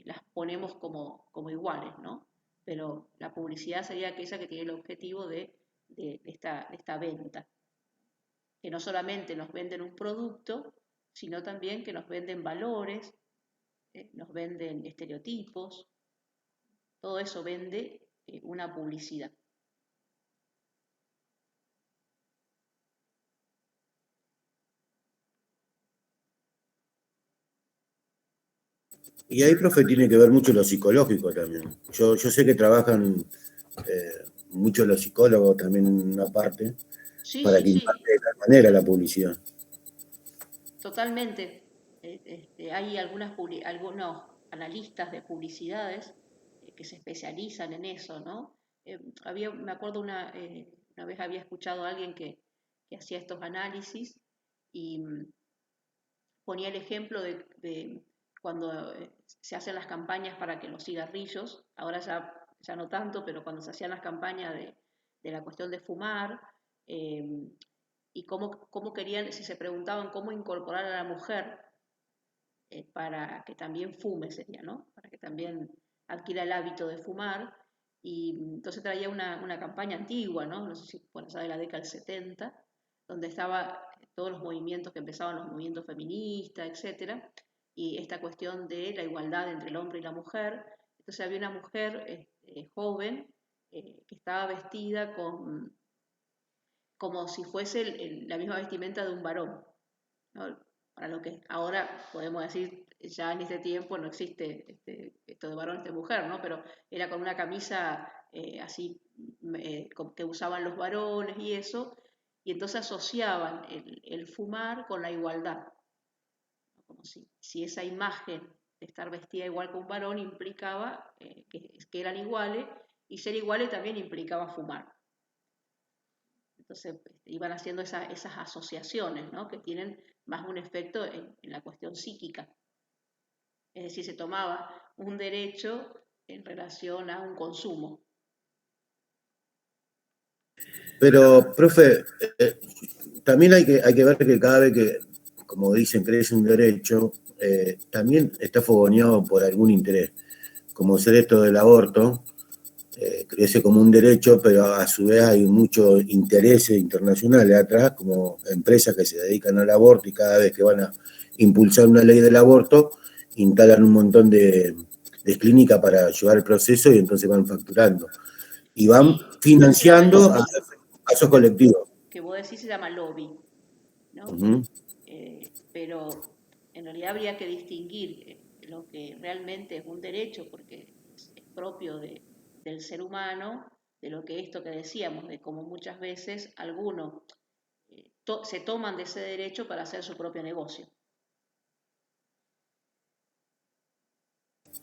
Speaker 1: las ponemos como iguales, ¿no? Pero la publicidad sería aquella que tiene el objetivo de esta venta, que no solamente nos venden un producto, sino también que nos venden valores, nos venden estereotipos, todo eso vende una publicidad.
Speaker 4: Y ahí, profe, tiene que ver mucho lo psicológico también. Yo sé que trabajan mucho los psicólogos también en una parte,
Speaker 1: Sí,
Speaker 4: para
Speaker 1: sí,
Speaker 4: que
Speaker 1: sí,
Speaker 4: impacte de tal manera la publicidad.
Speaker 1: totalmente. Hay algunos analistas de publicidades que se especializan en eso, ¿no? Me acuerdo una vez había escuchado a alguien que hacía estos análisis y ponía el ejemplo de cuando se hacen las campañas para que los cigarrillos, ahora ya no tanto, pero cuando se hacían las campañas de la cuestión de fumar, y cómo querían, si se preguntaban cómo incorporar a la mujer para que también fume, sería, ¿no? Para que también adquiera el hábito de fumar. Y entonces traía una campaña antigua, ¿no? No sé si por allá de la década del 70, donde estaba todos los movimientos que empezaban, los movimientos feministas, etcétera, y esta cuestión de la igualdad entre el hombre y la mujer. Entonces había una mujer joven que estaba vestida como si fuese la misma vestimenta de un varón, ¿no? Para lo que ahora podemos decir, ya en este tiempo no existe esto de varón, esto de mujer, ¿no? Pero era con una camisa así que usaban los varones y eso, y entonces asociaban el fumar con la igualdad, ¿no? Como si esa imagen de estar vestida igual que un varón implicaba que eran iguales, y ser iguales también implicaba fumar. Entonces iban haciendo esas asociaciones, ¿no? Que tienen más un efecto en la cuestión psíquica. Es decir, se tomaba un derecho en relación a un consumo.
Speaker 4: Pero, profe, también hay que ver que cada vez que, como dicen, crece un derecho, también está fogoneado por algún interés, como ser esto del aborto. Crece como un derecho, pero a su vez hay muchos intereses internacionales atrás, como empresas que se dedican al aborto, y cada vez que van a impulsar una ley del aborto, instalan un montón de clínicas para llevar el proceso, y entonces van facturando. Y van financiando a esos colectivos.
Speaker 1: Que vos decís se llama lobby, ¿no?
Speaker 4: Uh-huh.
Speaker 1: Pero en realidad habría que distinguir lo que realmente es un derecho, porque es propio del ser humano, de lo que esto que decíamos, de cómo muchas veces algunos se toman de ese derecho para hacer su propio negocio.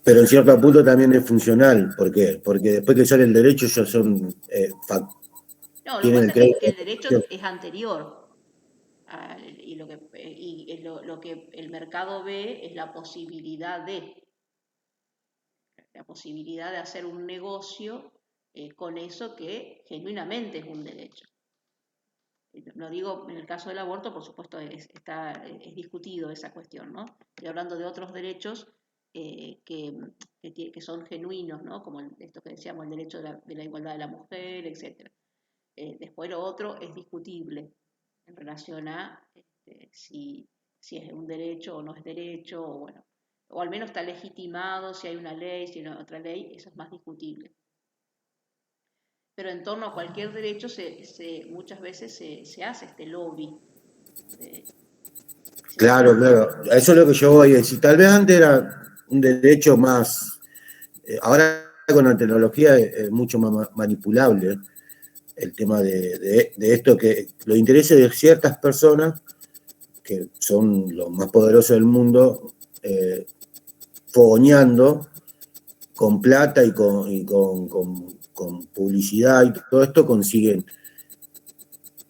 Speaker 4: Pero en cierto punto también es funcional. ¿Por qué? Porque después que sale el derecho ellos son...
Speaker 1: no, lo que pasa es que el derecho es anterior. y lo que el mercado ve es la posibilidad de hacer un negocio con eso que genuinamente es un derecho. No digo, en el caso del aborto, por supuesto, es discutido esa cuestión, ¿no? Estoy hablando de otros derechos que son genuinos, ¿no? Como esto que decíamos, el derecho de la igualdad de la mujer, etc. Después lo otro es discutible en relación a si es un derecho o no es derecho, o bueno, o al menos está legitimado, si hay una ley, si hay otra ley, eso es más discutible. Pero en torno a cualquier derecho muchas veces se hace este lobby.
Speaker 4: Claro, claro. A eso es lo que yo voy a decir. Tal vez antes era un derecho más. Ahora con la tecnología es mucho más manipulable el tema de esto, que los intereses de ciertas personas, que son los más poderosos del mundo, fogoneando con plata y con publicidad y todo esto, consiguen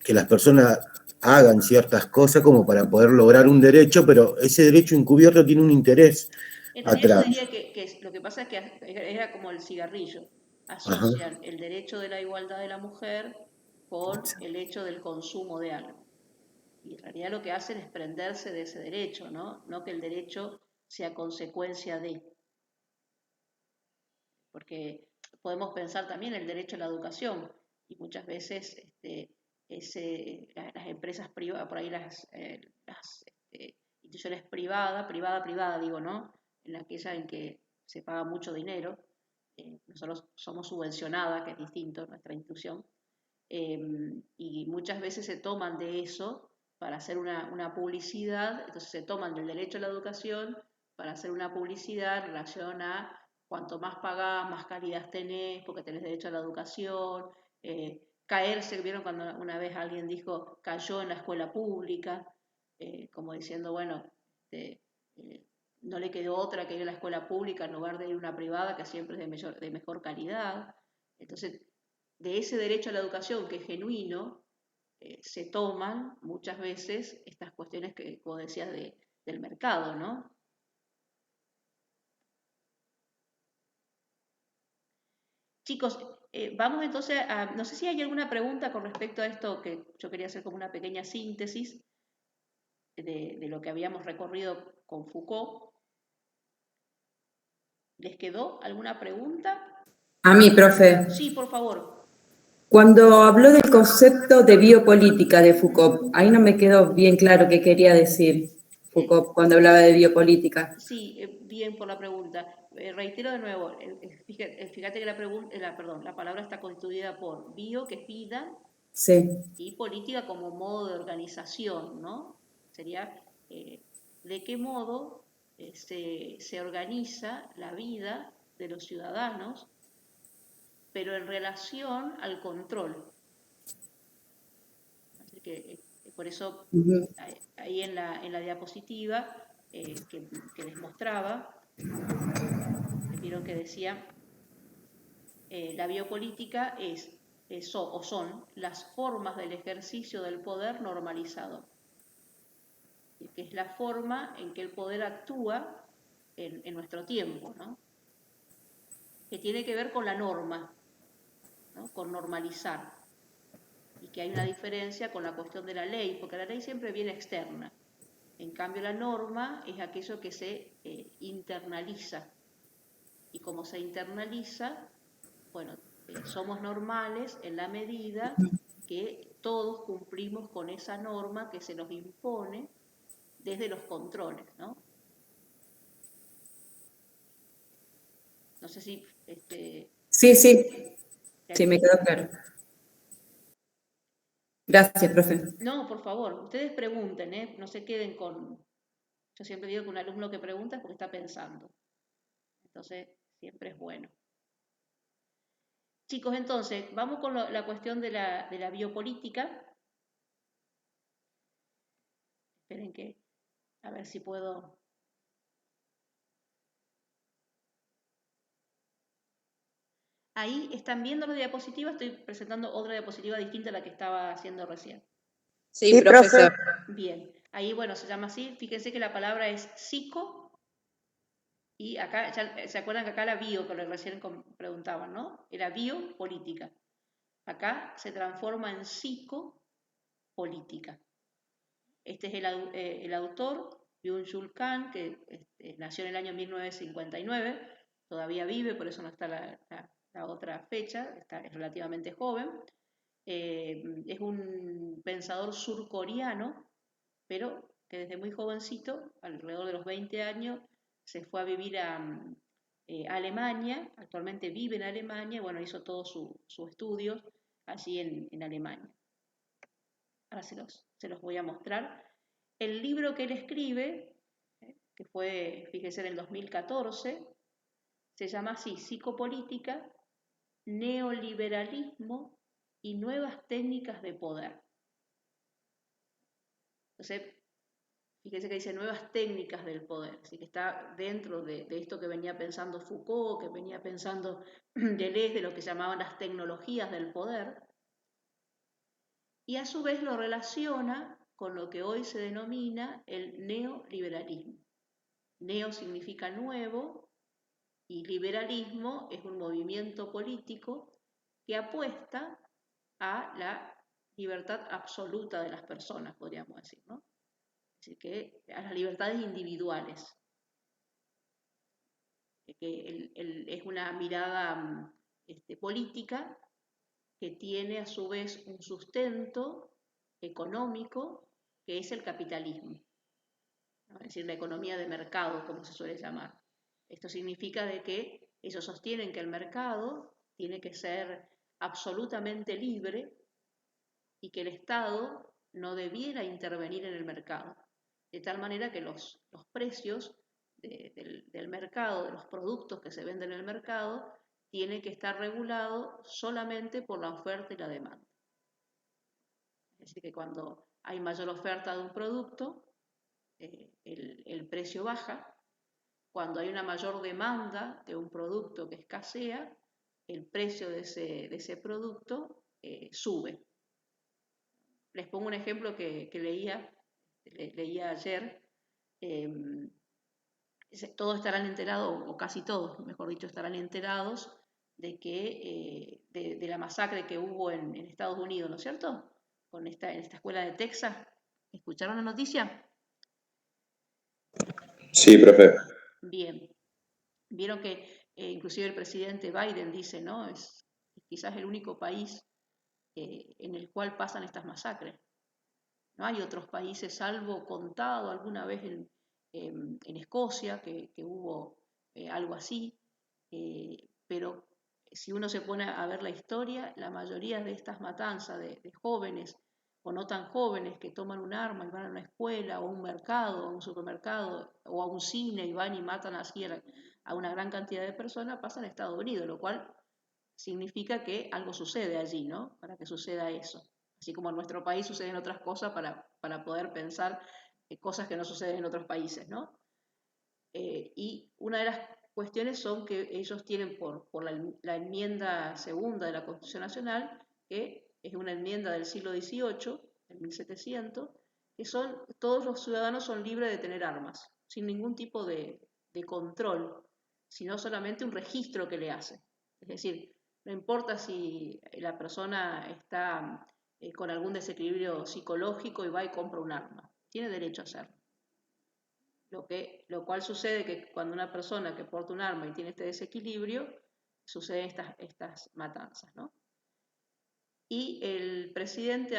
Speaker 4: que las personas hagan ciertas cosas como para poder lograr un derecho, pero ese derecho encubierto tiene un interés
Speaker 1: En realidad
Speaker 4: atrás.
Speaker 1: yo diría que lo que pasa es que era como el cigarrillo.
Speaker 4: Ajá.
Speaker 1: Asocian el derecho de la igualdad de la mujer con el hecho del consumo de algo. Y en realidad lo que hacen es prenderse de ese derecho, ¿no? No que el derecho sea consecuencia de. Porque podemos pensar también el derecho a la educación y muchas veces las empresas privadas, por ahí las instituciones privada, digo, ¿no? En aquella en que se paga mucho dinero, nosotros somos subvencionadas, que es distinto nuestra institución, y muchas veces se toman de eso para hacer una publicidad, entonces se toman del derecho a la educación para hacer una publicidad en relación a cuanto más pagás, más calidad tenés, porque tenés derecho a la educación, caerse, vieron cuando una vez alguien dijo cayó en la escuela pública, como diciendo, bueno, no le quedó otra que ir a la escuela pública en lugar de ir a una privada que siempre es de mejor calidad. Entonces, de ese derecho a la educación que es genuino, se toman muchas veces estas cuestiones que vos decías del mercado, ¿no? Chicos, vamos entonces a, no sé si hay alguna pregunta con respecto a esto, que yo quería hacer como una pequeña síntesis de lo que habíamos recorrido con Foucault. ¿Les quedó alguna pregunta?
Speaker 5: A mí, profe.
Speaker 1: Sí, por favor.
Speaker 5: Cuando habló del concepto de biopolítica de Foucault, ahí no me quedó bien claro qué quería decir Foucault cuando hablaba de biopolítica.
Speaker 1: Sí, bien por la pregunta. Reitero de nuevo, fíjate que la palabra está constituida por bio, que es vida,
Speaker 5: Sí.
Speaker 1: y política como modo de organización, ¿no? Sería de qué modo se organiza la vida de los ciudadanos, pero en relación al control. Así que por eso ahí en la diapositiva que les mostraba, vieron que decía, la biopolítica son las formas del ejercicio del poder normalizado, que es la forma en que el poder actúa en nuestro tiempo, ¿no? Que tiene que ver con la norma, ¿no? Con normalizar, y que hay una diferencia con la cuestión de la ley, porque la ley siempre viene externa. En cambio, la norma es aquello que se internaliza, y como se internaliza, bueno, somos normales en la medida que todos cumplimos con esa norma que se nos impone desde los controles, ¿no? No sé si...
Speaker 5: Sí, me quedó claro. Gracias, profe.
Speaker 1: No, por favor, ustedes pregunten, no se queden con... Yo siempre digo que un alumno que pregunta es porque está pensando. Entonces, siempre es bueno. Chicos, entonces, vamos con la cuestión de la biopolítica. Esperen que, a ver si puedo... Ahí están viendo la diapositiva, estoy presentando otra diapositiva distinta a la que estaba haciendo recién.
Speaker 8: Sí, profesor.
Speaker 1: Bien, ahí bueno, se llama así. Fíjense que la palabra es psico, y acá, ya, ¿se acuerdan que acá la bio, que recién preguntaban, ¿no? Era biopolítica. Acá se transforma en psicopolítica. Este es el autor, Byung-Chul Khan, que nació en el año 1959, todavía vive, por eso no está la otra fecha, es relativamente joven. Es un pensador surcoreano, pero que desde muy jovencito, alrededor de los 20 años, se fue a vivir a Alemania, actualmente vive en Alemania, bueno, hizo todos sus estudios allí en Alemania. Ahora se los voy a mostrar. El libro que él escribe, que fue, fíjese, en el 2014, se llama así, Psicopolítica, Neoliberalismo y Nuevas Técnicas de Poder. Entonces, fíjese que dice nuevas técnicas del poder, así que está dentro de esto que venía pensando Foucault, que venía pensando Deleuze, de lo que llamaban las tecnologías del poder, y a su vez lo relaciona con lo que hoy se denomina el neoliberalismo. Neo significa nuevo y liberalismo es un movimiento político que apuesta a la libertad absoluta de las personas, podríamos decir, ¿no? Es decir, que a las libertades individuales. Que es una mirada política que tiene a su vez un sustento económico que es el capitalismo, ¿no? Es decir, la economía de mercado, como se suele llamar. Esto significa de que ellos sostienen que el mercado tiene que ser absolutamente libre y que el Estado no debiera intervenir en el mercado, de tal manera que los precios del mercado, de los productos que se venden en el mercado, tienen que estar regulados solamente por la oferta y la demanda. Es decir, que cuando hay mayor oferta de un producto, el precio baja. Cuando hay una mayor demanda de un producto que escasea, el precio de ese producto sube. Les pongo un ejemplo que leía ayer. Todos estarán enterados, o casi todos, mejor dicho, estarán enterados de que de la masacre que hubo en Estados Unidos, ¿no es cierto? En esta escuela de Texas. ¿Escucharon la noticia?
Speaker 10: Sí, profe.
Speaker 1: Bien. Vieron que inclusive el presidente Biden dice, ¿no? Es quizás el único país en el cual pasan estas masacres. No hay otros países, salvo contado alguna vez en Escocia, que hubo algo así, pero si uno se pone a ver la historia, la mayoría de estas matanzas de jóvenes o no tan jóvenes que toman un arma y van a una escuela o a un mercado, o a un supermercado o a un cine y van y matan así a una gran cantidad de personas, pasan en Estados Unidos, lo cual significa que algo sucede allí, ¿no? Para que suceda eso. Así como en nuestro país suceden otras cosas para poder pensar cosas que no suceden en otros países, ¿no? Y una de las cuestiones son que ellos tienen por la enmienda segunda de la Constitución Nacional, que es una enmienda del siglo XVIII, del 1700, que todos los ciudadanos son libres de tener armas, sin ningún tipo de control, sino solamente un registro que le hace. Es decir, no importa si la persona está con algún desequilibrio psicológico y va y compra un arma, tiene derecho a hacerlo. Lo cual sucede que cuando una persona que porta un arma y tiene este desequilibrio, suceden estas matanzas, ¿no? Y el presidente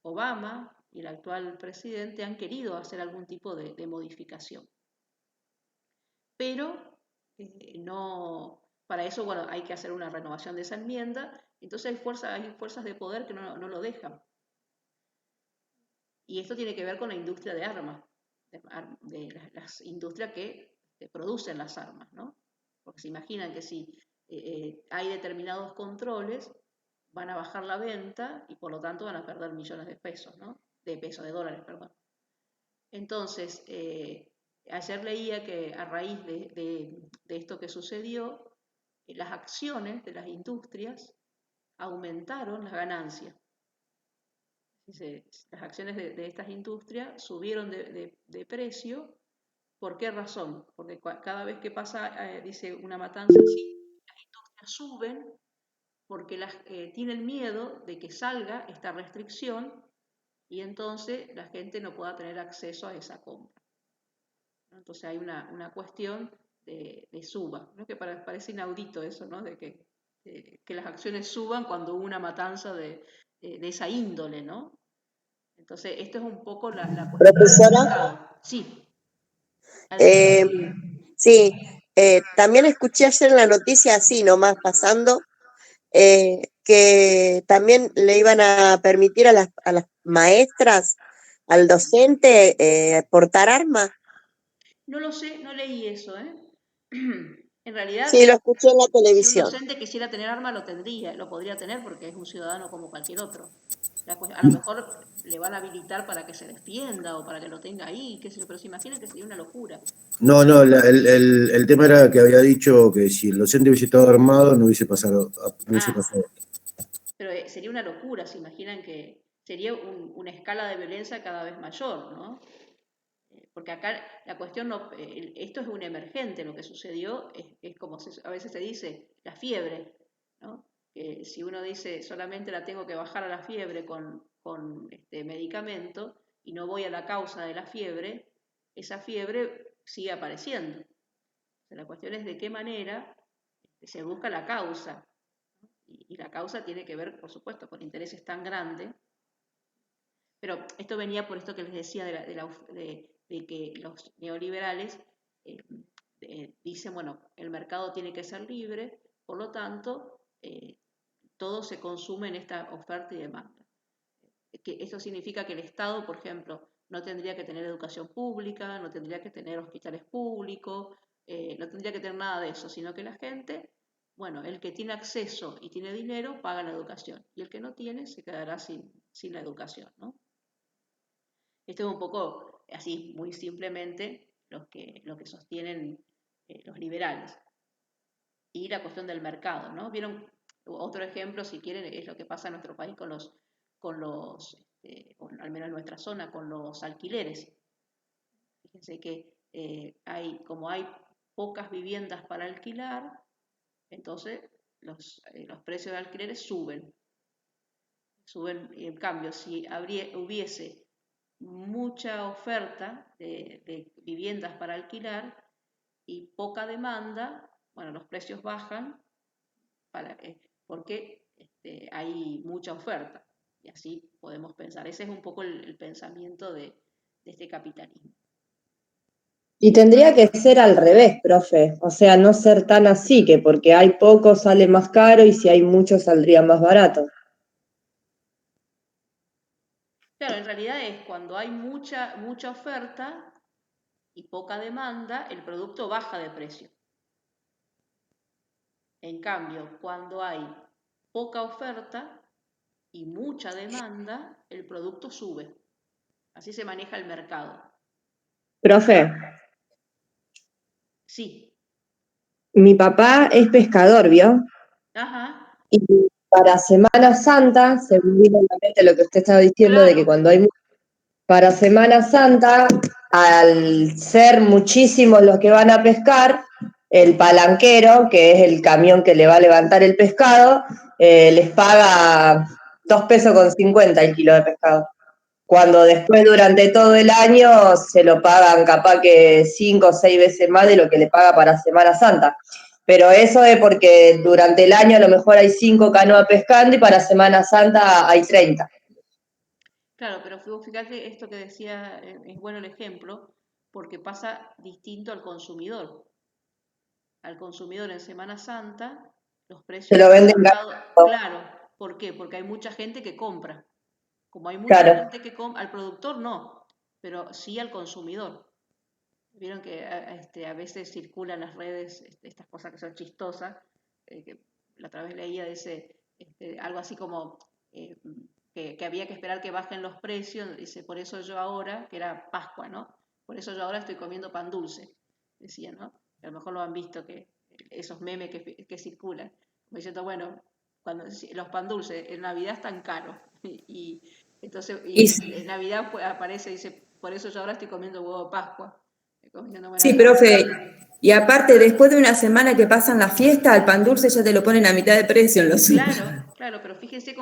Speaker 1: Obama y el actual presidente han querido hacer algún tipo de modificación. Pero no, para eso, bueno, hay que hacer una renovación de esa enmienda, entonces hay fuerzas de poder que no lo dejan. Y esto tiene que ver con la industria de armas, de las industrias que producen las armas, ¿no? Porque se imaginan que si hay determinados controles, van a bajar la venta y por lo tanto van a perder millones de pesos, ¿no? De dólares, perdón. Entonces, ayer leía que a raíz de esto que sucedió, las acciones de las industrias aumentaron las ganancias. Dice, las acciones de estas industrias subieron de precio. ¿Por qué razón? Porque cada vez que pasa, dice, una matanza así, las industrias suben porque tienen miedo de que salga esta restricción y entonces la gente no pueda tener acceso a esa compra, ¿no? Entonces hay una cuestión de suba, ¿no? Que parece inaudito eso, ¿no? De que las acciones suban cuando hubo una matanza de esa índole, ¿no? Entonces, esto es un poco la cuestión del
Speaker 9: Profesora,
Speaker 1: mercado. Sí, adelante.
Speaker 9: eh, sí, también escuché ayer en la noticia, así nomás pasando, que también le iban a permitir a las maestras, al docente, portar armas.
Speaker 1: No lo sé, no leí eso, ¿eh? En realidad,
Speaker 9: Sí, lo escuché en la
Speaker 1: si un
Speaker 9: televisión.
Speaker 1: docente quisiera tener arma, lo podría tener porque es un ciudadano como cualquier otro. A lo mejor le van a habilitar para que se defienda o para que lo tenga ahí, qué sé yo, pero se imaginan que sería una locura.
Speaker 4: No, no, el tema era que había dicho que si el docente hubiese estado armado no hubiese pasado. No hubiese
Speaker 1: Ah,
Speaker 4: pasado.
Speaker 1: pero sería una locura, se imaginan que sería una escala de violencia cada vez mayor, ¿no? Porque acá la cuestión no, esto es un emergente, lo que sucedió es como a veces se dice, la fiebre, ¿no? Que si uno dice solamente la tengo que bajar a la fiebre con medicamento y no voy a la causa de la fiebre, esa fiebre sigue apareciendo. O sea, la cuestión es de qué manera se busca la causa. Y la causa tiene que ver, por supuesto, con intereses tan grandes. Pero esto venía por esto que les decía de que los neoliberales eh, dicen, bueno, el mercado tiene que ser libre, por lo tanto, todo se consume en esta oferta y demanda. Que esto significa que el Estado, por ejemplo, no tendría que tener educación pública, no tendría que tener hospitales públicos, no tendría que tener nada de eso, sino que la gente, bueno, el que tiene acceso y tiene dinero paga la educación y el que no tiene se quedará sin la educación, ¿no? Esto es un poco así, muy simplemente, lo que sostienen los liberales. Y la cuestión del mercado, ¿no? ¿Vieron? Otro ejemplo, si quieren, es lo que pasa en nuestro país al menos en nuestra zona, con los alquileres. Fíjense que como hay pocas viviendas para alquilar, entonces los precios de alquileres suben. Y en cambio, si hubiese mucha oferta de viviendas para alquilar y poca demanda, bueno, los precios bajan porque hay mucha oferta. Y así podemos pensar. Ese es un poco el pensamiento de este capitalismo.
Speaker 2: Y tendría que ser al revés, profe. O sea, no ser tan así, que porque hay poco sale más caro y si hay mucho saldría más barato.
Speaker 1: Claro, en realidad es cuando hay mucha oferta y poca demanda, el producto baja de precio. En cambio, cuando hay poca oferta y mucha demanda, el producto sube. Así se maneja el mercado.
Speaker 2: Profe,
Speaker 1: Sí.
Speaker 2: mi papá es pescador, ¿vio?
Speaker 1: Ajá.
Speaker 2: Y para Semana Santa, según vino en la mente lo que usted estaba diciendo, de que
Speaker 1: Claro.
Speaker 2: cuando hay para Semana Santa, al ser muchísimos los que van a pescar, el palanquero, que es el camión que le va a levantar el pescado, les paga 2,50 pesos el kilo de pescado. Cuando después durante todo el año se lo pagan capaz que 5 o 6 veces más de lo que le paga para Semana Santa. Pero eso es porque durante el año a lo mejor hay 5 canoas pescando y para Semana Santa hay 30.
Speaker 1: Claro, pero fíjate esto que decía, es bueno el ejemplo, porque pasa distinto al consumidor. Al consumidor en Semana Santa, los
Speaker 2: Se
Speaker 1: precios
Speaker 2: lo
Speaker 1: han
Speaker 2: venden
Speaker 1: bajado.
Speaker 2: caro.
Speaker 1: Claro, ¿por qué? Porque hay mucha gente que compra. Como hay mucha
Speaker 2: Claro.
Speaker 1: gente que compra, al productor no, pero sí al consumidor. Vieron que a veces circulan en las redes estas cosas que son chistosas, que la otra vez leía algo así como que había que esperar que bajen los precios, dice, por eso yo ahora, que era Pascua, ¿no? Por eso yo ahora estoy comiendo pan dulce, decía, ¿no? A lo mejor lo han visto, que esos memes que circulan, como diciendo, bueno, cuando los pan dulces en Navidad están caros y Entonces,
Speaker 5: Y,
Speaker 1: y en Navidad aparece, dice, por eso yo ahora estoy comiendo huevo de Pascua, comiéndome
Speaker 5: sí,
Speaker 1: la
Speaker 5: profe. Y aparte, después de una semana que pasan la fiesta, el pan dulce ya te lo ponen a mitad de precio en los super.
Speaker 1: Claro, pero fíjense,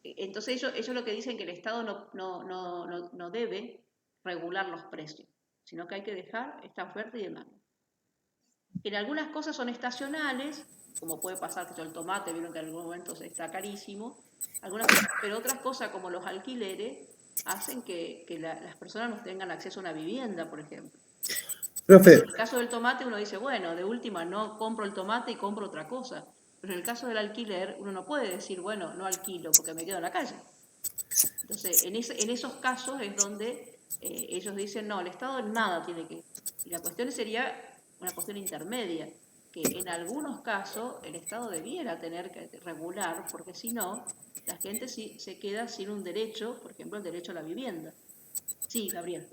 Speaker 1: entonces ellos lo que dicen que el Estado no debe regular los precios, sino que hay que dejar esta oferta y demanda. En algunas cosas son estacionales, como puede pasar que el tomate, vieron que en algún momento está carísimo, pero otras cosas como los alquileres hacen que las personas no tengan acceso a una vivienda, por ejemplo.
Speaker 4: Profe,
Speaker 1: En el caso del tomate uno dice, bueno, de última no compro el tomate y compro otra cosa. Pero en el caso del alquiler uno no puede decir, bueno, no alquilo porque me quedo en la calle. Entonces, en esos casos es donde ellos dicen, no, el Estado nada tiene que... Y la cuestión sería una cuestión intermedia, que en algunos casos el Estado debiera tener que regular, porque si no, la gente sí se queda sin un derecho, por ejemplo, el derecho a la vivienda. Sí, Gabriel.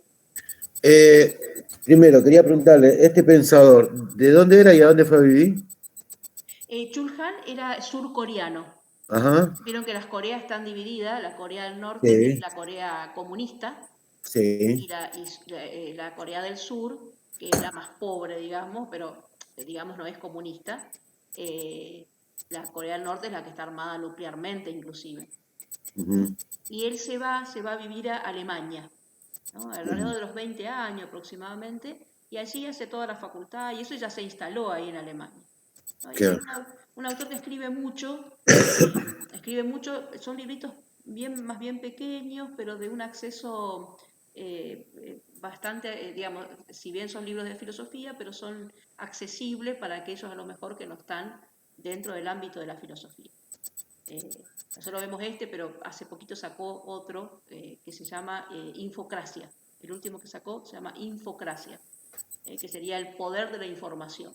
Speaker 4: primero quería preguntarle, este pensador, ¿de dónde era y a dónde fue a vivir?
Speaker 1: Chul Han era surcoreano.
Speaker 4: Ajá,
Speaker 1: Vieron que las Coreas están divididas, la Corea del Norte, que es
Speaker 4: sí,
Speaker 1: la Corea comunista, y
Speaker 4: sí.
Speaker 1: la Corea del Sur, que es la más pobre, digamos, pero digamos no es comunista. La Corea del Norte es la que está armada nuclearmente, inclusive.
Speaker 4: Ujú,
Speaker 1: Y él se va a vivir a Alemania, ¿no? Alrededor
Speaker 4: ujú.
Speaker 1: de los 20 años aproximadamente, y allí hace toda la facultad, y eso ya se instaló ahí en Alemania, ¿no? Y
Speaker 4: Qué-
Speaker 1: es un autor que escribe mucho, son libritos más bien pequeños, pero de un acceso bastante, digamos, si bien son libros de filosofía, pero son accesibles para aquellos a lo mejor que no están dentro del ámbito de la filosofía. Nosotros vemos pero hace poquito sacó otro que se llama Infocracia. El último que sacó se llama Infocracia, que sería el poder de la información.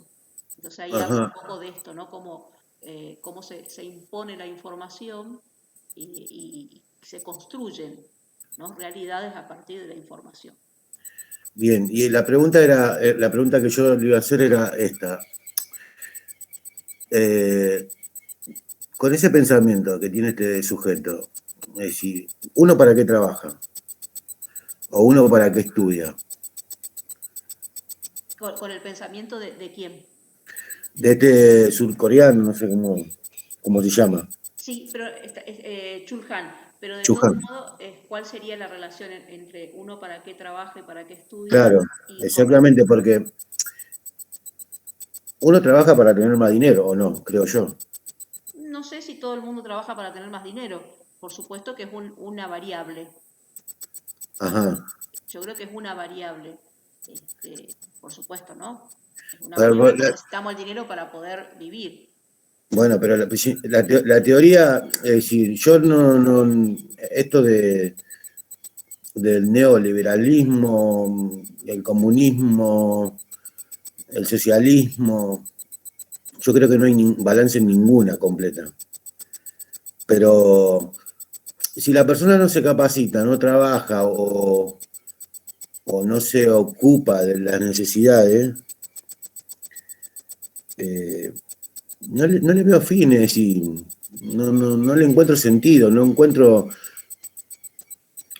Speaker 1: Entonces ahí habla un
Speaker 4: Ajá,
Speaker 1: poco de esto, ¿no? Cómo se impone la información y se construyen, ¿no?, realidades a partir de la información.
Speaker 4: bien. Y la pregunta era, la pregunta que yo le iba a hacer era esta. Eh, con ese pensamiento que tiene este sujeto, es decir, ¿uno para qué trabaja? ¿O uno para qué estudia?
Speaker 1: Con el pensamiento de quién.
Speaker 4: De este surcoreano, no sé cómo se llama,
Speaker 1: Sí, pero Chul Han, pero de todos
Speaker 4: Chuhan.
Speaker 1: modos, ¿cuál sería la relación entre uno para qué trabaja y para qué estudia
Speaker 4: Claro,
Speaker 1: y
Speaker 4: exactamente, porque uno trabaja para tener más dinero, ¿o no? Creo yo.
Speaker 1: no sé si todo el mundo trabaja para tener más dinero? Por supuesto que es una variable.
Speaker 4: Ajá.
Speaker 1: Yo creo que es una variable, por supuesto, ¿no? Es una
Speaker 4: Pero,
Speaker 1: variable porque necesitamos el dinero para poder vivir.
Speaker 4: bueno, pero la teoría, es decir, yo esto del neoliberalismo, el comunismo, el socialismo, yo creo que no hay balance en ninguna completa. Pero si la persona no se capacita, no trabaja o no se ocupa de las necesidades, eh, no le veo fines y no le encuentro sentido, no encuentro...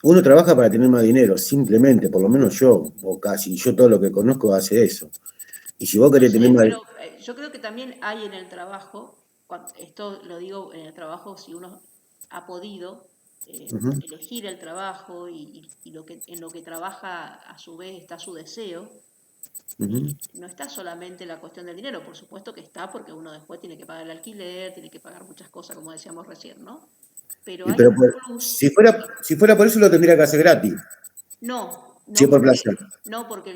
Speaker 4: Uno trabaja para tener más dinero, simplemente, por lo menos yo, o casi, yo todo lo que conozco hace eso. Y si vos
Speaker 1: No
Speaker 4: querés tener
Speaker 1: sé,
Speaker 4: más...
Speaker 1: pero yo creo que también hay en el trabajo, esto lo digo en el trabajo, si uno ha podido
Speaker 4: Ujú,
Speaker 1: elegir el trabajo y en lo que trabaja a su vez está su deseo,
Speaker 4: ujú.
Speaker 1: no está solamente la cuestión del dinero, por supuesto que está porque uno después tiene que pagar el alquiler, tiene que pagar muchas cosas, como decíamos recién, ¿no? Pero hay
Speaker 4: Pero
Speaker 1: un plus.
Speaker 4: si fuera por eso lo tendría que hacer gratis,
Speaker 1: No,
Speaker 4: si es por placer.
Speaker 1: porque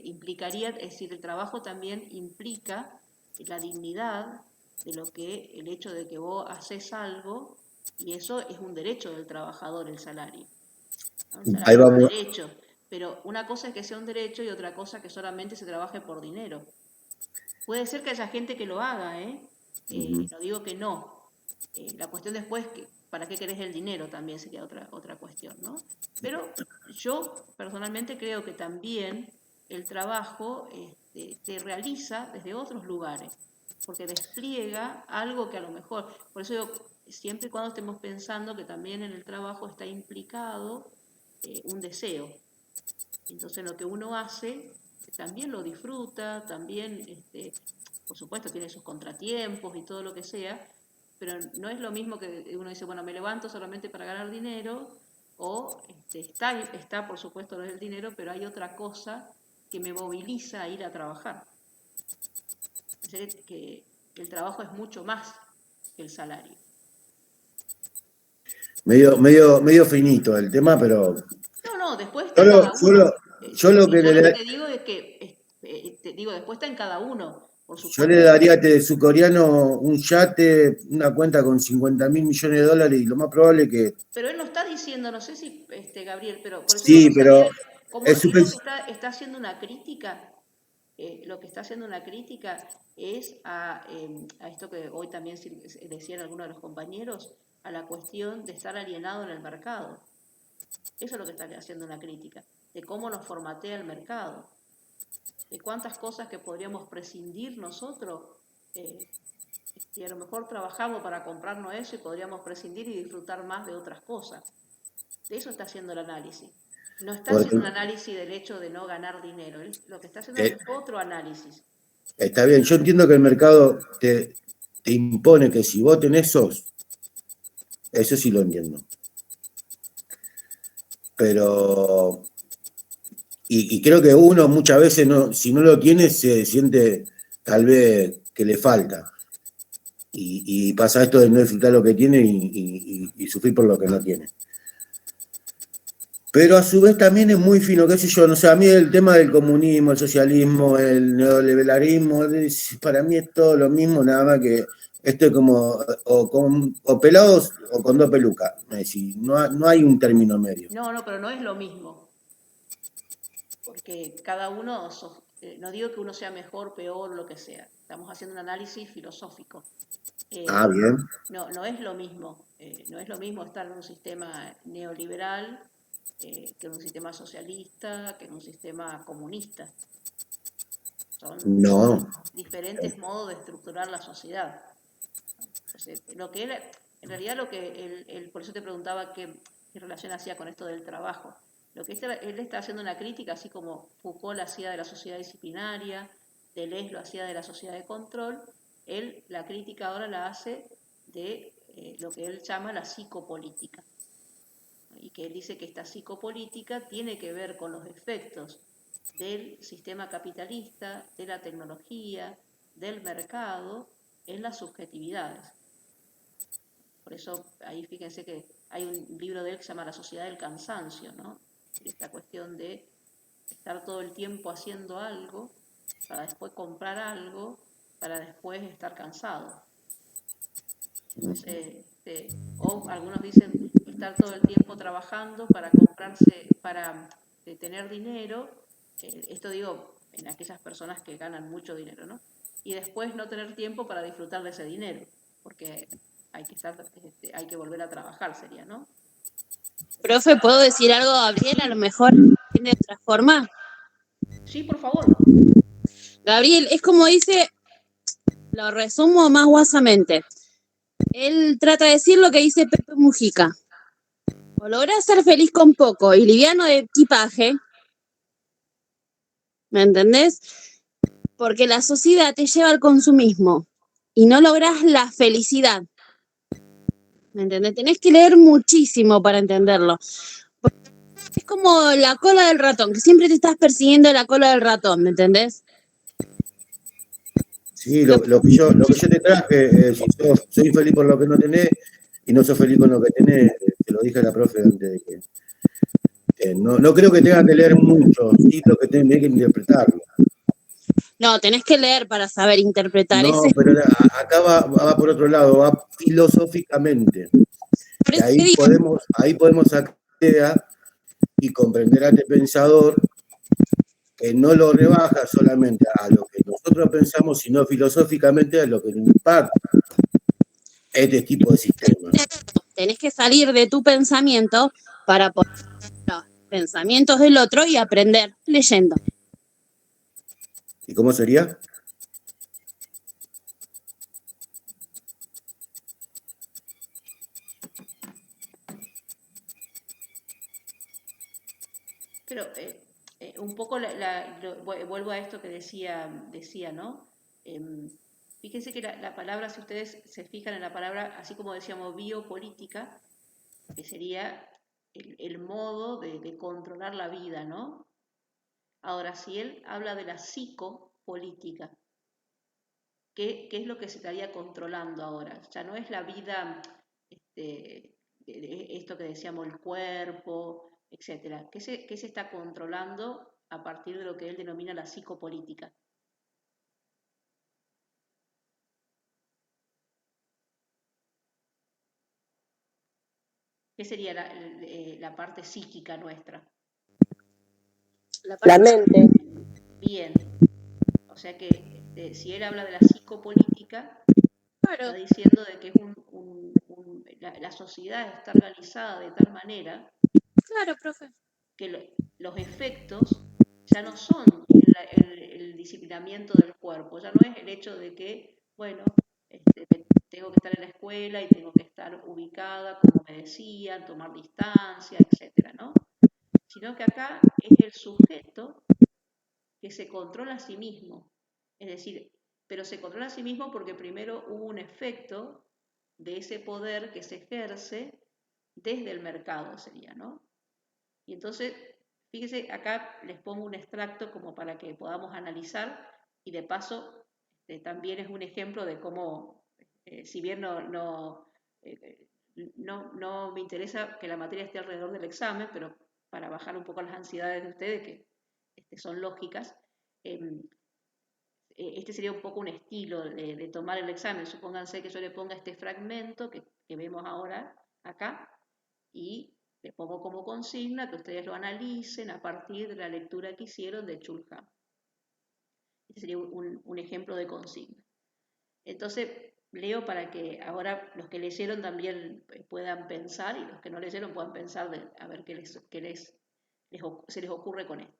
Speaker 1: implicaría, es decir, el trabajo también implica la dignidad de lo que, el hecho de que vos haces algo, y eso es un derecho del trabajador, el salario, ¿no? El
Speaker 4: Ahí
Speaker 1: salario es un
Speaker 4: vamos.
Speaker 1: derecho, pero una cosa es que sea un derecho y otra cosa que solamente se trabaje por dinero. Puede ser que haya gente que lo haga,
Speaker 4: Ujú.
Speaker 1: no digo que no. La cuestión después, ¿para qué querés el dinero? También sería otra cuestión, ¿no? Pero yo personalmente creo que también el trabajo se realiza desde otros lugares, porque despliega algo que a lo mejor, por eso digo, siempre y cuando estemos pensando que también en el trabajo está implicado un deseo. Entonces lo que uno hace también lo disfruta, también, por supuesto, tiene sus contratiempos y todo lo que sea, pero no es lo mismo que uno dice, bueno, me levanto solamente para ganar dinero, o está por supuesto lo del dinero, pero hay otra cosa que me moviliza a ir a trabajar. Es decir, que el trabajo es mucho más que el salario.
Speaker 4: Medio finito el tema, pero
Speaker 1: No, después está en cada uno.
Speaker 4: yo lo que
Speaker 1: Yo lo que te digo es que, después está en cada uno, por
Speaker 4: yo
Speaker 1: supuesto.
Speaker 4: le daría a este sudcoreano un yate, una cuenta con 50.000 millones de dólares y lo más probable que...
Speaker 1: Pero él no está diciendo, no sé si, Gabriel, pero por eso
Speaker 4: Sí,
Speaker 1: vamos a
Speaker 4: pero
Speaker 1: ver cómo
Speaker 4: es
Speaker 1: él
Speaker 4: súper...
Speaker 1: lo que está haciendo una crítica, lo que está haciendo una crítica es a esto que hoy también decían algunos de los compañeros, a la cuestión de estar alienado en el mercado. Eso es lo que está haciendo una crítica, de cómo nos formatea el mercado, de cuántas cosas que podríamos prescindir nosotros, y a lo mejor trabajamos para comprarnos eso y podríamos prescindir y disfrutar más de otras cosas. De eso está haciendo el análisis. No está haciendo un análisis del hecho de no ganar dinero, lo que está haciendo es otro análisis.
Speaker 4: Está bien, yo entiendo que el mercado te impone que si vos tenés eso sí lo entiendo. Pero, y creo que uno muchas veces, si no lo tiene, se siente tal vez que le falta. Y pasa esto de no disfrutar lo que tiene y sufrir por lo que no tiene. Pero a su vez también es muy fino, qué sé yo, no sé, a mí el tema del comunismo, el socialismo, el neoliberalismo, para mí es todo lo mismo, nada más que esto es como o pelados o con dos pelucas, es decir, no hay un término medio.
Speaker 1: No, pero no es lo mismo, porque cada uno, no digo que uno sea mejor, peor, lo que sea, estamos haciendo un análisis filosófico.
Speaker 4: Bien.
Speaker 1: No es lo mismo, no es lo mismo estar en un sistema neoliberal que en un sistema socialista, que en un sistema comunista. Son diferentes modos de estructurar la sociedad. Entonces, en realidad por eso te preguntaba qué relación hacía con esto del trabajo. Lo que él está haciendo una crítica, así como Foucault la hacía de la sociedad disciplinaria, Deleuze lo hacía de la sociedad de control, la crítica ahora la hace de lo que él llama la psicopolítica. Y que él dice que esta psicopolítica tiene que ver con los efectos del sistema capitalista, de la tecnología, del mercado, en las subjetividades. Por eso ahí fíjense que hay un libro de él que se llama La sociedad del cansancio, ¿no? Esta cuestión de estar todo el tiempo haciendo algo para después comprar algo, para después estar cansado. Entonces, o algunos dicen estar todo el tiempo trabajando para comprarse, para tener dinero, esto digo en aquellas personas que ganan mucho dinero, ¿no? Y después no tener tiempo para disfrutar de ese dinero, porque hay que volver a trabajar, sería, ¿no?
Speaker 11: Profe, ¿puedo decir algo, Gabriel? A lo mejor de otra forma.
Speaker 1: Sí, por favor.
Speaker 11: Gabriel, es como dice, lo resumo más guasamente. Él trata de decir lo que dice Pepe Mujica. O lográs ser feliz con poco y liviano de equipaje, ¿me entendés? Porque la sociedad te lleva al consumismo y no lográs la felicidad. ¿Me entendés? Tenés que leer muchísimo para entenderlo. Es como la cola del ratón, que siempre te estás persiguiendo la cola del ratón, ¿me entendés?
Speaker 4: Sí, lo que yo te traje, si soy feliz por lo que no tenés y no sos feliz con lo que tenés, te lo dije a la profe antes de que... no creo que tengas que leer mucho, sí lo que tenés que interpretarlo.
Speaker 11: No, tenés que leer para saber interpretar.
Speaker 4: No, pero acá va por otro lado, va filosóficamente. Y ahí podemos sacar idea y comprender a este pensador que no lo rebaja solamente a lo que nosotros pensamos, sino filosóficamente a lo que impacta este tipo de sistemas.
Speaker 11: Tenés que salir de tu pensamiento para poner los pensamientos del otro y aprender leyendo.
Speaker 4: ¿Y cómo sería?
Speaker 1: Pero un poco vuelvo a esto que decía, ¿no? Fíjense que la palabra, si ustedes se fijan en la palabra, así como decíamos biopolítica, que sería el modo de controlar la vida, ¿no? Ahora, si él habla de la psicopolítica, ¿qué es lo que se estaría controlando ahora? Ya no es la vida, esto que decíamos, el cuerpo, etcétera. ¿Qué se está controlando a partir de lo que él denomina la psicopolítica? ¿Qué sería la parte psíquica nuestra?
Speaker 9: La mente.
Speaker 1: Bien. O sea que si él habla de la psicopolítica, está diciendo de que es la sociedad está organizada de tal manera que los efectos ya no son el disciplinamiento del cuerpo, ya no es el hecho de que, bueno, tengo que estar en la escuela y tengo que estar ubicada, como me decían, tomar distancia, etcétera, ¿no? Sino que acá es el sujeto que se controla a sí mismo. Es decir, pero se controla a sí mismo porque primero hubo un efecto de ese poder que se ejerce desde el mercado, sería, ¿no? Y entonces, fíjese, acá les pongo un extracto como para que podamos analizar y de paso también es un ejemplo de cómo, si bien no me interesa que la materia esté alrededor del examen, pero para bajar un poco las ansiedades de ustedes, que son lógicas, este sería un poco un estilo de tomar el examen. Supónganse que yo le ponga este fragmento que vemos ahora acá y le pongo como consigna que ustedes lo analicen a partir de la lectura que hicieron de Chul Han. Este sería un ejemplo de consigna. Entonces, leo para que ahora los que leyeron también puedan pensar y los que no leyeron puedan pensar a ver qué se les ocurre con esto.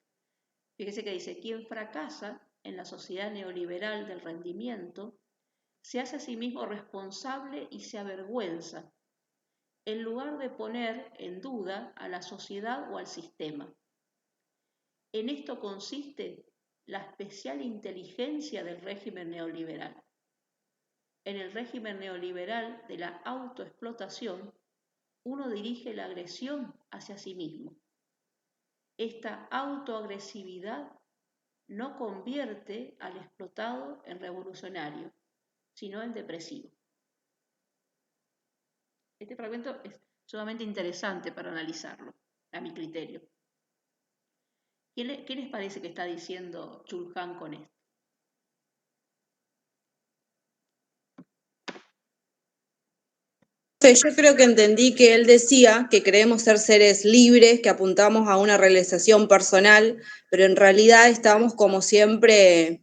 Speaker 1: Fíjese que dice, quien fracasa en la sociedad neoliberal del rendimiento se hace a sí mismo responsable y se avergüenza, en lugar de poner en duda a la sociedad o al sistema. En esto consiste la especial inteligencia del régimen neoliberal. En el régimen neoliberal de la autoexplotación, uno dirige la agresión hacia sí mismo. Esta autoagresividad no convierte al explotado en revolucionario, sino en depresivo. Este fragmento es sumamente interesante para analizarlo, a mi criterio. ¿Qué les parece que está diciendo Chul Han con esto?
Speaker 8: Yo creo que entendí que él decía que creemos ser seres libres, que apuntamos a una realización personal, pero en realidad estamos como siempre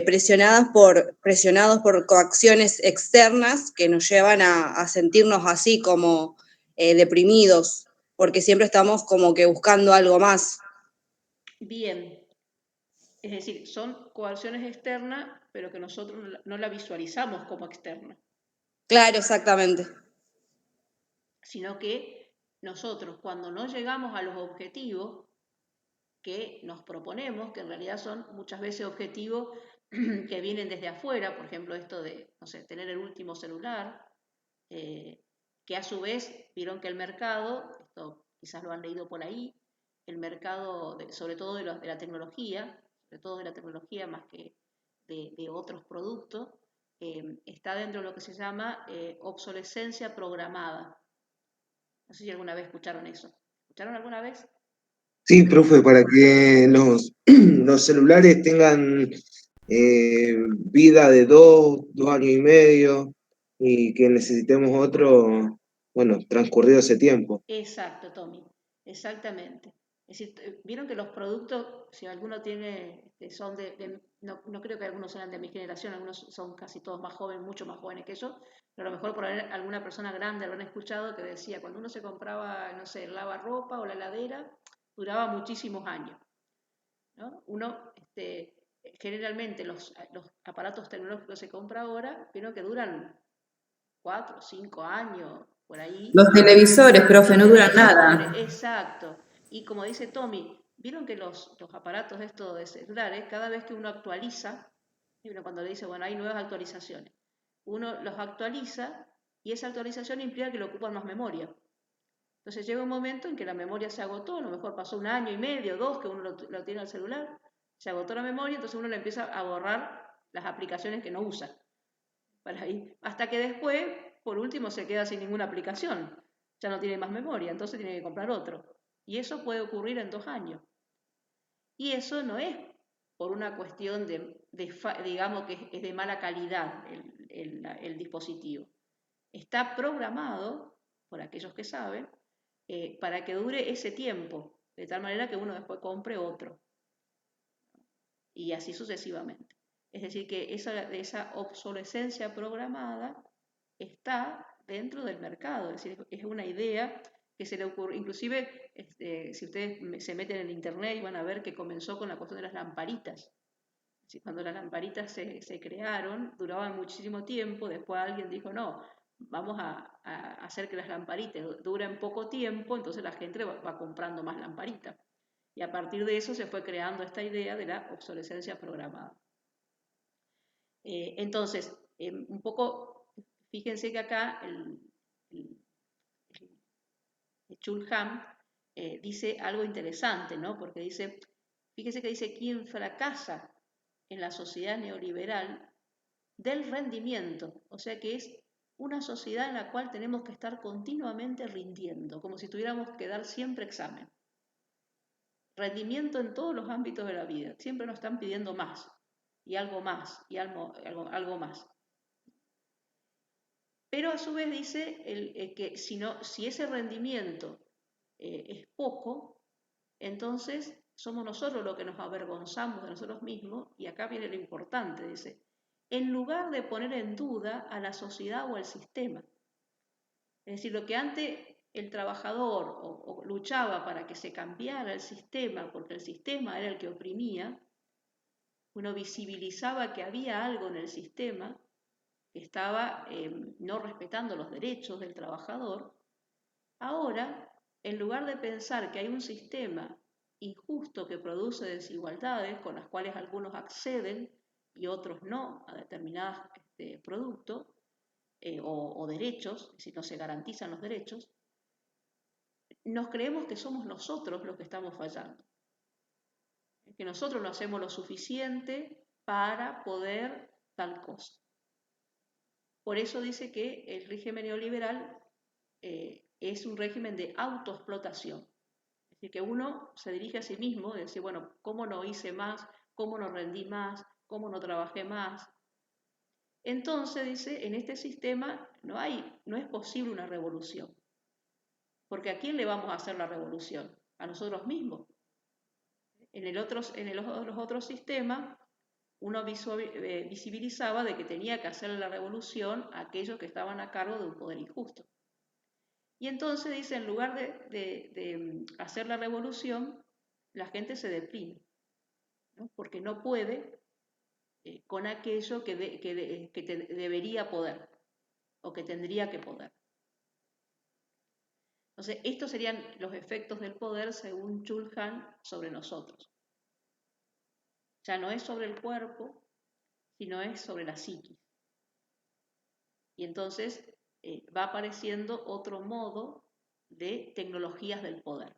Speaker 8: presionados por coacciones externas que nos llevan a sentirnos así como deprimidos, porque siempre estamos como que buscando algo más.
Speaker 1: Bien, es decir, son coacciones externas, pero que nosotros no la visualizamos como externa.
Speaker 8: Claro, exactamente.
Speaker 1: Sino que nosotros, cuando no llegamos a los objetivos que nos proponemos, que en realidad son muchas veces objetivos que vienen desde afuera, por ejemplo, esto de, no sé, tener el último celular, que a su vez vieron que el mercado, esto quizás lo han leído por ahí, el mercado, sobre todo de la tecnología, sobre todo de la tecnología más que de otros productos, está dentro de lo que se llama obsolescencia programada. No sé si alguna vez escucharon eso. ¿Escucharon alguna vez?
Speaker 6: Sí, profe, para que los celulares tengan vida de 2 años y medio y que necesitemos otro, bueno, transcurrido ese tiempo.
Speaker 1: Exacto, Tommy, exactamente. Es decir, vieron que los productos, si alguno tiene, son no creo que algunos sean de mi generación, algunos son casi todos más jóvenes, mucho más jóvenes que yo, pero a lo mejor por haber alguna persona grande habrán escuchado que decía, cuando uno se compraba, no sé, el lavarropa o la heladera, duraba muchísimos años, ¿no? Uno, generalmente los aparatos tecnológicos que se compra ahora, vieron que duran 4 o 5 años, por ahí.
Speaker 5: Los televisores, profe, no duran nada.
Speaker 1: Exacto. Y como dice Tommy, vieron que los aparatos estos de celulares, cada vez que uno actualiza, cuando le dice, bueno, hay nuevas actualizaciones, uno los actualiza y esa actualización implica que le ocupan más memoria. Entonces llega un momento en que la memoria se agotó, a lo mejor pasó 1 año y medio, 2, que uno lo tiene al celular, se agotó la memoria, entonces uno le empieza a borrar las aplicaciones que no usa. Para ahí. Hasta que después, por último, se queda sin ninguna aplicación. Ya no tiene más memoria, entonces tiene que comprar otro. Y eso puede ocurrir en 2 años. Y eso no es por una cuestión digamos que es de mala calidad el dispositivo. Está programado, por aquellos que saben, para que dure ese tiempo, de tal manera que uno después compre otro. Y así sucesivamente. Es decir, que esa obsolescencia programada está dentro del mercado, es decir, es una idea que se le ocurre, inclusive si ustedes se meten en internet y van a ver que comenzó con la cuestión de las lamparitas. Cuando las lamparitas se crearon, duraban muchísimo tiempo, después alguien dijo, no, vamos a hacer que las lamparitas duren poco tiempo, entonces la gente va comprando más lamparitas. Y a partir de eso se fue creando esta idea de la obsolescencia programada. Entonces, un poco, fíjense que acá el Chul Han dice algo interesante, ¿no? Porque dice, fíjense que dice, quien fracasa en la sociedad neoliberal del rendimiento, o sea que es una sociedad en la cual tenemos que estar continuamente rindiendo, como si tuviéramos que dar siempre examen. Rendimiento en todos los ámbitos de la vida, siempre nos están pidiendo más, y algo más, y algo más. Pero a su vez dice que si ese rendimiento es poco, entonces somos nosotros los que nos avergonzamos de nosotros mismos, y acá viene lo importante, dice, en lugar de poner en duda a la sociedad o al sistema. Es decir, lo que antes el trabajador o luchaba para que se cambiara el sistema, porque el sistema era el que oprimía, uno visibilizaba que había algo en el sistema que estaba no respetando los derechos del trabajador. Ahora, en lugar de pensar que hay un sistema injusto que produce desigualdades con las cuales algunos acceden y otros no a determinados productos o derechos, si no se garantizan los derechos, nos creemos que somos nosotros los que estamos fallando, que nosotros no hacemos lo suficiente para poder tal cosa. Por eso dice que el régimen neoliberal es un régimen de autoexplotación. Es decir, que uno se dirige a sí mismo y dice, bueno, ¿cómo no hice más? ¿Cómo no rendí más? ¿Cómo no trabajé más? Entonces, dice, en este sistema no es posible una revolución. Porque ¿a quién le vamos a hacer la revolución? A nosotros mismos. En los otros sistemas, uno visibilizaba de que tenía que hacer la revolución a aquellos que estaban a cargo de un poder injusto. Y entonces dice, en lugar de hacer la revolución, la gente se deprime, ¿no? Porque no puede con aquello que debería poder o que tendría que poder. Entonces, estos serían los efectos del poder según Chul Han sobre nosotros. Ya no es sobre el cuerpo, sino es sobre la psiquis. Y entonces va apareciendo otro modo de tecnologías del poder.